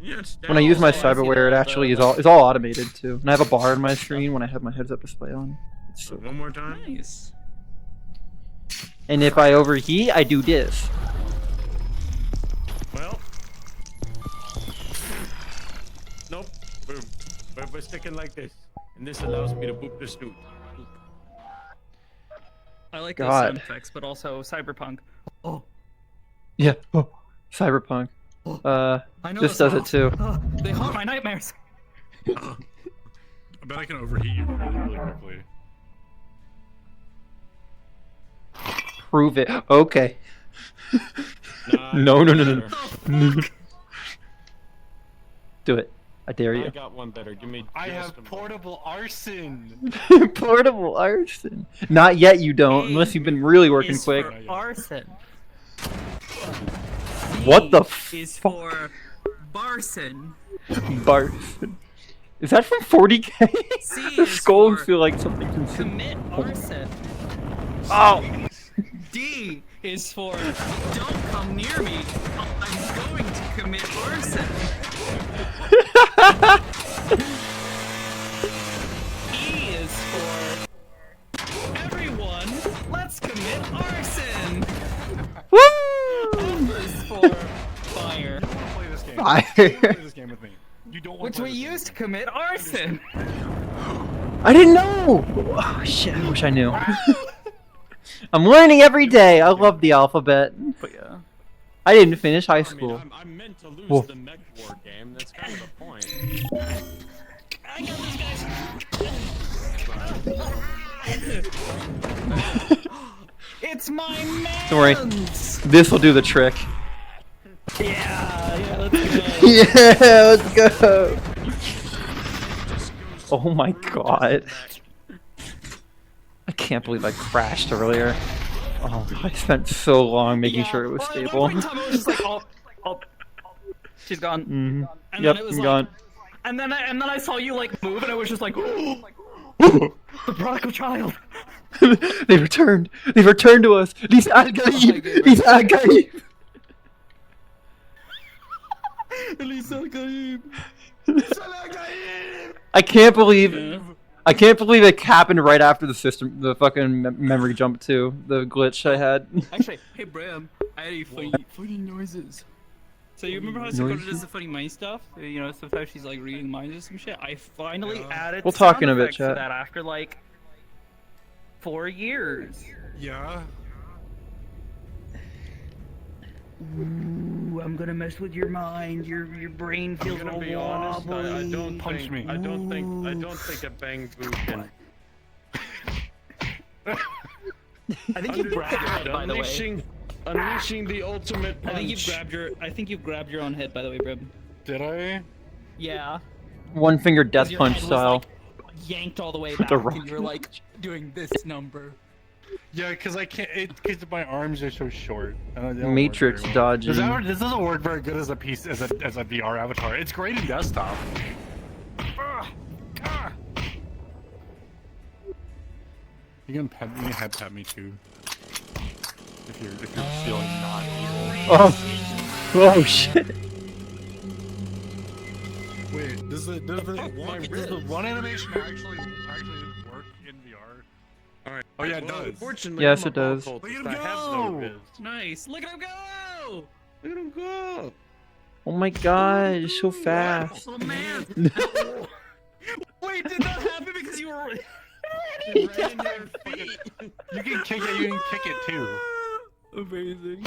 [SPEAKER 5] Yeah, it's
[SPEAKER 2] When I use my
[SPEAKER 4] Oh, I see
[SPEAKER 2] cyberware, it
[SPEAKER 4] the-
[SPEAKER 2] actually is
[SPEAKER 4] the-
[SPEAKER 2] all automated too. And I have a bar on my screen when I have my heads-up display on. It's so
[SPEAKER 5] One more time.
[SPEAKER 4] Nice.
[SPEAKER 2] And if I overheat, I do this.
[SPEAKER 5] Well. Nope. We're sticking like this. And this allows me to boop the snoot.
[SPEAKER 4] I like those
[SPEAKER 2] God.
[SPEAKER 4] sound effects, but also cyberpunk. Oh,
[SPEAKER 2] Yeah. Oh, cyberpunk.
[SPEAKER 4] I know
[SPEAKER 2] This does it too.
[SPEAKER 4] They haunt my nightmares.
[SPEAKER 6] I bet I can overheat you really, really quickly.
[SPEAKER 2] Prove it. Okay.
[SPEAKER 5] Nah,
[SPEAKER 2] No.
[SPEAKER 5] better.
[SPEAKER 2] Do it. I dare
[SPEAKER 5] I
[SPEAKER 2] you.
[SPEAKER 5] got one better. Give me.
[SPEAKER 6] I
[SPEAKER 5] just
[SPEAKER 6] have
[SPEAKER 5] a moment.
[SPEAKER 6] portable arson.
[SPEAKER 2] Portable arson. Not yet, you don't, unless you've been really working
[SPEAKER 4] Is
[SPEAKER 2] quick.
[SPEAKER 4] for arson.
[SPEAKER 2] What the
[SPEAKER 4] is
[SPEAKER 2] fuck?
[SPEAKER 4] for barson.
[SPEAKER 2] Barson. Is that from 40K?
[SPEAKER 4] C
[SPEAKER 2] The
[SPEAKER 4] is
[SPEAKER 2] skulls
[SPEAKER 4] for
[SPEAKER 2] feel like something considered.
[SPEAKER 4] Commit arson.
[SPEAKER 2] Oh!
[SPEAKER 4] D is for don't come near me. I'm going to commit arson. E is for everyone. Let's commit arson.
[SPEAKER 2] Woo!
[SPEAKER 4] F is for fire,
[SPEAKER 6] You don't want to play this game.
[SPEAKER 2] Fire.
[SPEAKER 6] You don't wanna play this game with me. You don't want
[SPEAKER 4] which
[SPEAKER 6] to
[SPEAKER 4] we used to commit arson.
[SPEAKER 2] I didn't know! Oh shit, I wish I knew. I'm learning every day. I love the alphabet.
[SPEAKER 4] But yeah.
[SPEAKER 2] I didn't finish high
[SPEAKER 5] I
[SPEAKER 2] school.
[SPEAKER 5] mean, I'm meant to lose
[SPEAKER 2] Whoa.
[SPEAKER 5] the mech war game. That's kind of the point.
[SPEAKER 4] I got this, guys. It's my man.
[SPEAKER 2] Don't worry. This will do the trick.
[SPEAKER 4] Yeah, let's go.
[SPEAKER 2] Yeah, let's go. Oh my god. I can't believe I crashed earlier. Oh, I spent so long making sure it was stable.
[SPEAKER 4] Every time I was just like, oh, she's gone.
[SPEAKER 2] Mm-hmm.
[SPEAKER 4] And
[SPEAKER 2] Yep,
[SPEAKER 4] then it was
[SPEAKER 2] I'm
[SPEAKER 4] like,
[SPEAKER 2] gone.
[SPEAKER 4] and then I saw you like move, and I was just like, the prodigal child.
[SPEAKER 2] They returned. They returned to us. These Agaib. These Agaib. I can't believe it happened right after the fucking memory jump too. The glitch I had.
[SPEAKER 4] Actually, hey Bram, I had a funny noises. So you remember how Dakota does the funny mind stuff? You know, sometimes she's like reading minds or some shit. I finally added
[SPEAKER 2] We'll talk in a
[SPEAKER 4] sound
[SPEAKER 2] bit,
[SPEAKER 4] effects to
[SPEAKER 2] chat.
[SPEAKER 4] that after like 4 years.
[SPEAKER 6] Yeah.
[SPEAKER 4] Ooh, I'm gonna mess with your mind. Your brain feels
[SPEAKER 5] I'm gonna
[SPEAKER 4] all
[SPEAKER 5] be honest. I
[SPEAKER 4] wobbly.
[SPEAKER 5] don't
[SPEAKER 6] Punch
[SPEAKER 5] think.
[SPEAKER 6] me.
[SPEAKER 5] I don't think a bang boo can.
[SPEAKER 4] I think you grabbed your head, by the way.
[SPEAKER 5] Unleashing the ultimate punch.
[SPEAKER 4] I think you've grabbed your own head, by the way, Brim.
[SPEAKER 6] Did I?
[SPEAKER 4] Yeah.
[SPEAKER 2] One finger death
[SPEAKER 4] Your
[SPEAKER 2] punch
[SPEAKER 4] head was,
[SPEAKER 2] style.
[SPEAKER 4] like, yanked all the way back,
[SPEAKER 2] The
[SPEAKER 4] and you're like doing this number.
[SPEAKER 6] Yeah, because I can't. Because my arms are so short. They don't work
[SPEAKER 2] Matrix
[SPEAKER 6] very well.
[SPEAKER 2] dodging.
[SPEAKER 6] This doesn't work very good as a piece as a VR avatar. It's great in desktop. You can head pat me too. If you're feeling not evil.
[SPEAKER 2] Oh shit.
[SPEAKER 6] Wait, does the one animation actually work in VR?
[SPEAKER 5] All right.
[SPEAKER 6] Oh yeah, it
[SPEAKER 5] Well,
[SPEAKER 6] does.
[SPEAKER 5] Unfortunately,
[SPEAKER 2] Yes,
[SPEAKER 5] I'm a
[SPEAKER 2] it does.
[SPEAKER 5] ball cultist.
[SPEAKER 6] Look at him
[SPEAKER 5] I have no
[SPEAKER 6] go!
[SPEAKER 5] biz.
[SPEAKER 4] Nice. Look at him go!
[SPEAKER 5] Look at him go!
[SPEAKER 2] Oh my god, you're so fast.
[SPEAKER 4] Oh man! Wait, did that happen because you were?
[SPEAKER 6] You can kick it. You can kick it too.
[SPEAKER 4] Amazing.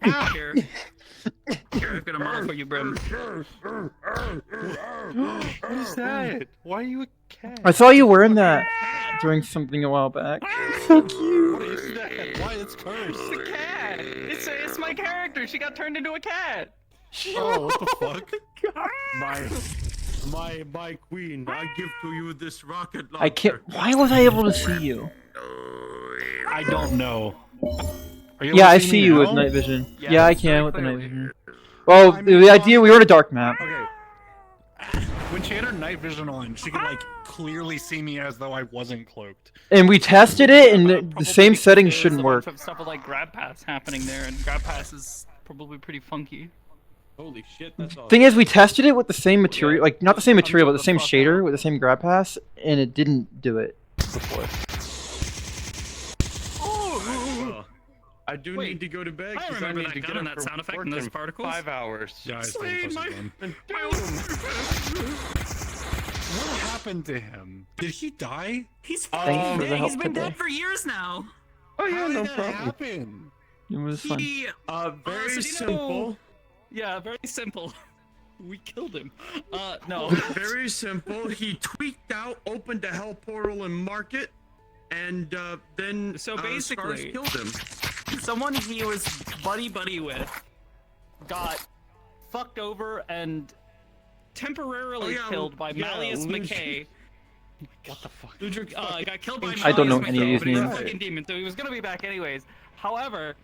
[SPEAKER 4] Here, I've got a model for you, Brim.
[SPEAKER 6] What is that? Why are you a cat?
[SPEAKER 2] I saw you wearing that during something a while back. So cute.
[SPEAKER 6] What is that? Why it's cursed?
[SPEAKER 4] It's a cat. It's my character. She got turned into a cat.
[SPEAKER 6] Oh, what the fuck?
[SPEAKER 5] My queen, I give to you this rocket launcher.
[SPEAKER 2] I can't. Why was I able to see you?
[SPEAKER 6] I don't know. Are you
[SPEAKER 2] Yeah, I
[SPEAKER 6] able to
[SPEAKER 2] see
[SPEAKER 6] me
[SPEAKER 2] you with
[SPEAKER 6] now?
[SPEAKER 2] night vision.
[SPEAKER 4] Yes,
[SPEAKER 2] Yeah, I can
[SPEAKER 4] very
[SPEAKER 2] with the night
[SPEAKER 4] clearly.
[SPEAKER 2] vision. Well, the idea we were in a dark map,
[SPEAKER 6] Okay. When she had her night vision on, she could like clearly see me as though I wasn't cloaked.
[SPEAKER 2] and we tested it, and the
[SPEAKER 4] Probably
[SPEAKER 2] same
[SPEAKER 4] because
[SPEAKER 2] settings
[SPEAKER 4] there's
[SPEAKER 2] shouldn't
[SPEAKER 4] a
[SPEAKER 2] work.
[SPEAKER 4] bunch of stuff with like grab pass happening there, and grab pass is probably pretty funky.
[SPEAKER 5] Holy shit, that's awesome.
[SPEAKER 2] Thing is, we tested it with the same material, like not the same material, but the same
[SPEAKER 4] the fuck
[SPEAKER 2] shader
[SPEAKER 4] out.
[SPEAKER 2] with the same grab pass, and it didn't do it before.
[SPEAKER 5] Well, I do
[SPEAKER 4] Wait,
[SPEAKER 5] need to go to bed.
[SPEAKER 4] I
[SPEAKER 5] 'cause
[SPEAKER 4] remember
[SPEAKER 5] need
[SPEAKER 4] that
[SPEAKER 5] to
[SPEAKER 4] gun
[SPEAKER 5] get
[SPEAKER 4] and
[SPEAKER 5] up
[SPEAKER 4] that
[SPEAKER 5] for
[SPEAKER 4] sound effect
[SPEAKER 5] work
[SPEAKER 4] and those
[SPEAKER 5] in
[SPEAKER 4] particles.
[SPEAKER 5] 5 hours.
[SPEAKER 6] Yeah, I
[SPEAKER 4] Slay
[SPEAKER 6] think
[SPEAKER 4] my-
[SPEAKER 5] And
[SPEAKER 6] What happened to him? Did he die?
[SPEAKER 4] He's
[SPEAKER 2] Thanks for the help
[SPEAKER 4] He's been
[SPEAKER 2] today.
[SPEAKER 4] dead for years now.
[SPEAKER 5] Oh yeah,
[SPEAKER 6] How
[SPEAKER 5] no
[SPEAKER 6] did that
[SPEAKER 5] problem.
[SPEAKER 6] happen?
[SPEAKER 2] It was fun.
[SPEAKER 4] He,
[SPEAKER 5] Very
[SPEAKER 4] so do you
[SPEAKER 5] simple.
[SPEAKER 4] yeah, very simple. We killed him. No.
[SPEAKER 5] Very simple. He tweaked out, opened a hell portal in Market, and then
[SPEAKER 4] So
[SPEAKER 5] Scars
[SPEAKER 4] basically-
[SPEAKER 5] killed him.
[SPEAKER 4] Someone he was buddy with got fucked over and temporarily
[SPEAKER 5] Oh, yeah,
[SPEAKER 4] killed by
[SPEAKER 5] yeah,
[SPEAKER 4] Malleus
[SPEAKER 5] Lucian.
[SPEAKER 4] McKay.
[SPEAKER 6] What the fuck?
[SPEAKER 4] Ludwig got killed by
[SPEAKER 2] I don't know
[SPEAKER 4] Malleus
[SPEAKER 2] any of
[SPEAKER 4] McKay,
[SPEAKER 2] these
[SPEAKER 4] but he's a
[SPEAKER 2] names.
[SPEAKER 4] fucking demon, so he was gonna be back anyways. However,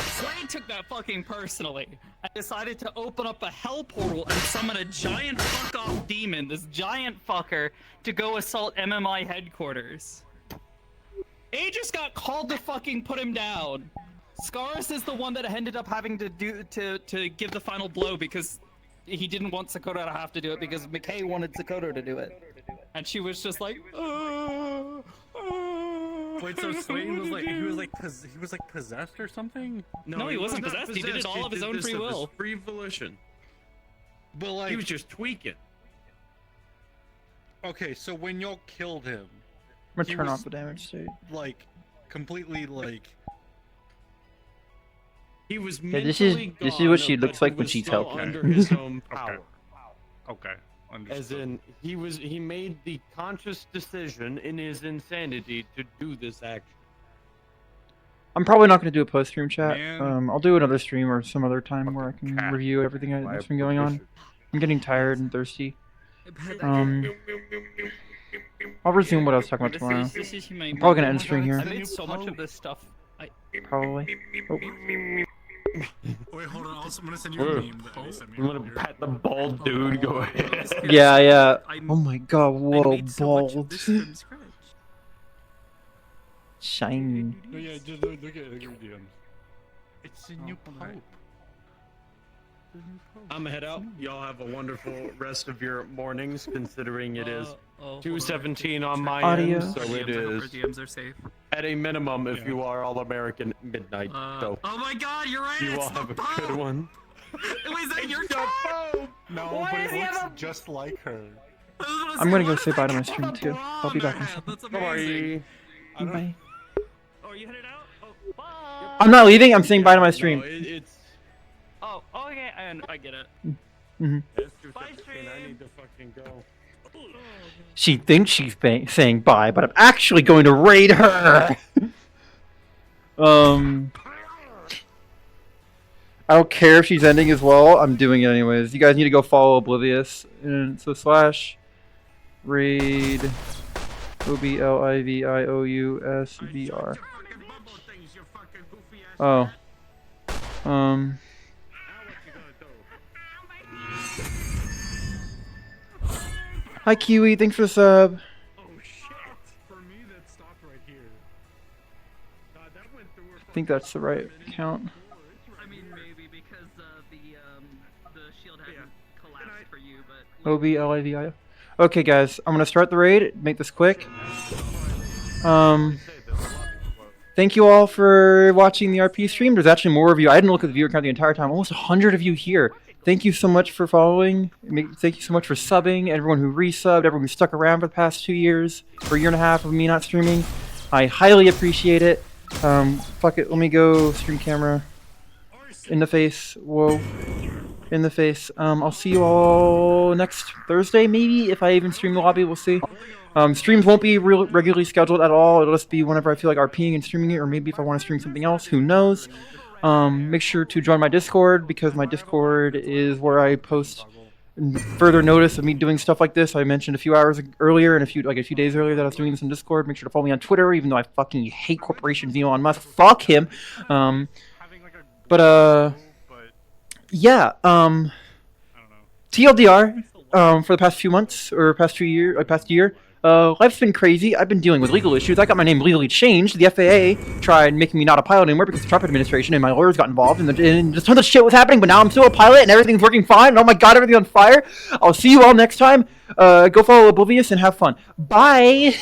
[SPEAKER 4] Slade took that fucking personally and decided to open up a hell portal and summon a giant fuck-off demon, this giant fucker, to go assault MMI headquarters. Aegis got called to fucking put him down. Scars is the one that ended up having to give the final blow because he didn't want Sakota to have to do it because McKay wanted Sakota to do it. And she was just like,
[SPEAKER 6] Wait, so Swain was like he was like possessed or something?
[SPEAKER 4] No, he wasn't
[SPEAKER 5] was not
[SPEAKER 4] possessed. He did it all of his
[SPEAKER 5] did
[SPEAKER 4] own
[SPEAKER 5] this
[SPEAKER 4] free
[SPEAKER 5] of his
[SPEAKER 4] will.
[SPEAKER 5] free volition.
[SPEAKER 6] But like,
[SPEAKER 5] He was just tweaking.
[SPEAKER 6] okay, so when y'all killed him,
[SPEAKER 2] I'm
[SPEAKER 5] He
[SPEAKER 2] gonna turn
[SPEAKER 5] was-
[SPEAKER 2] off the damage state.
[SPEAKER 5] like completely like he was
[SPEAKER 2] Yeah, this is-
[SPEAKER 5] mentally
[SPEAKER 2] this is what
[SPEAKER 5] gone,
[SPEAKER 2] she
[SPEAKER 5] but
[SPEAKER 2] looks
[SPEAKER 5] he
[SPEAKER 2] like when
[SPEAKER 5] was
[SPEAKER 2] she's
[SPEAKER 5] still
[SPEAKER 2] helping.
[SPEAKER 5] under his own power.
[SPEAKER 6] Okay. Understood.
[SPEAKER 5] As in, he made the conscious decision in his insanity to do this action.
[SPEAKER 2] I'm probably not gonna do a post stream chat.
[SPEAKER 6] Man.
[SPEAKER 2] I'll do another stream or some other time where I
[SPEAKER 6] Fucking
[SPEAKER 2] can
[SPEAKER 6] cat.
[SPEAKER 2] review everything that's been going on. I'm getting tired and thirsty. I'll resume what I was talking about tomorrow.
[SPEAKER 4] This is my
[SPEAKER 2] I'm probably gonna end stream here.
[SPEAKER 4] I made so much of this stuff.
[SPEAKER 2] Probably. Oh.
[SPEAKER 7] Wait, hold on. I'm gonna send you a meme. That you sent me
[SPEAKER 5] I'm gonna
[SPEAKER 7] earlier.
[SPEAKER 5] pat the bald dude. Go ahead.
[SPEAKER 2] Yeah.
[SPEAKER 7] I
[SPEAKER 2] Oh my god,
[SPEAKER 7] I
[SPEAKER 2] whoa,
[SPEAKER 7] made so much of this
[SPEAKER 2] bald.
[SPEAKER 7] from scratch.
[SPEAKER 2] Shiny.
[SPEAKER 6] No, yeah, just look at your DMs.
[SPEAKER 7] It's a new pope.
[SPEAKER 5] I'm gonna head out. Y'all have a wonderful rest of your mornings, considering it is 2:17 on my
[SPEAKER 2] Audio.
[SPEAKER 5] end, so it
[SPEAKER 7] I hope our
[SPEAKER 5] is
[SPEAKER 7] DMs are safe.
[SPEAKER 5] at a minimum if you are all American midnight. So
[SPEAKER 7] Oh my god, you're right.
[SPEAKER 5] you
[SPEAKER 7] It's
[SPEAKER 5] all
[SPEAKER 7] the
[SPEAKER 5] have a
[SPEAKER 7] pope.
[SPEAKER 5] good one.
[SPEAKER 7] Wait, is that your
[SPEAKER 5] The
[SPEAKER 7] cat?
[SPEAKER 5] Pope!
[SPEAKER 6] No,
[SPEAKER 7] Why
[SPEAKER 6] but
[SPEAKER 7] does
[SPEAKER 6] it
[SPEAKER 7] he
[SPEAKER 6] looks
[SPEAKER 7] have a-
[SPEAKER 6] just like her.
[SPEAKER 2] I'm gonna go say bye to my stream too. I'll be back in a second.
[SPEAKER 7] That's
[SPEAKER 5] Bye.
[SPEAKER 7] amazing.
[SPEAKER 2] Bye.
[SPEAKER 4] Oh, you headed out? Oh, bye.
[SPEAKER 2] I'm not leaving. I'm saying bye to my stream.
[SPEAKER 5] No, it's
[SPEAKER 4] Oh, okay, I get it.
[SPEAKER 5] it's
[SPEAKER 4] Bye,
[SPEAKER 5] 2:17. I need to fucking go.
[SPEAKER 2] She thinks she's saying bye, but I'm actually going to raid her. I don't care if she's ending as well. I'm doing it anyways. You guys need to go follow Oblivious. And so / raid OBLIVIOUSVR. Oh. Hi Kiwi, thanks for the sub.
[SPEAKER 5] Oh shit! For me, that stopped right here. That went through her
[SPEAKER 2] I think that's the right count.
[SPEAKER 7] I mean, maybe because the shield hadn't collapsed for you, but
[SPEAKER 2] OBLIVIO. Okay, guys, I'm gonna start the raid. Make this quick. Thank you all for watching the RP stream. There's actually more of you. I didn't look at the viewer count the entire time. Almost 100 of you here. Thank you so much for following. Thank you so much for subbing. Everyone who resubbed, everyone who stuck around for the past 2 years, or a year and a half of me not streaming. I highly appreciate it. Fuck it. Let me go stream camera. In the face. Whoa. In the face. I'll see you all next Thursday, maybe. If I even stream the lobby, we'll see. Streams won't be regularly scheduled at all. It'll just be whenever I feel like RPing and streaming it, or maybe if I want to stream something else, who knows. Make sure to join my Discord, because my Discord is where I post further notice of me doing stuff like this. I mentioned a few hours earlier and a few days earlier that I was doing this in Discord. Make sure to follow me on Twitter, even though I fucking hate corporations, Elon Musk. Fuck him. Yeah. TLDR. For the past few months or past year, life's been crazy. I've been dealing with legal issues. I got my name legally changed. The FAA tried making me not a pilot anymore because the Trump administration and my lawyers got involved, and just tons of shit was happening. But now I'm still a pilot and everything's working fine. And oh my god, everything's on fire. I'll see you all next time. Go follow Oblivious and have fun. Bye.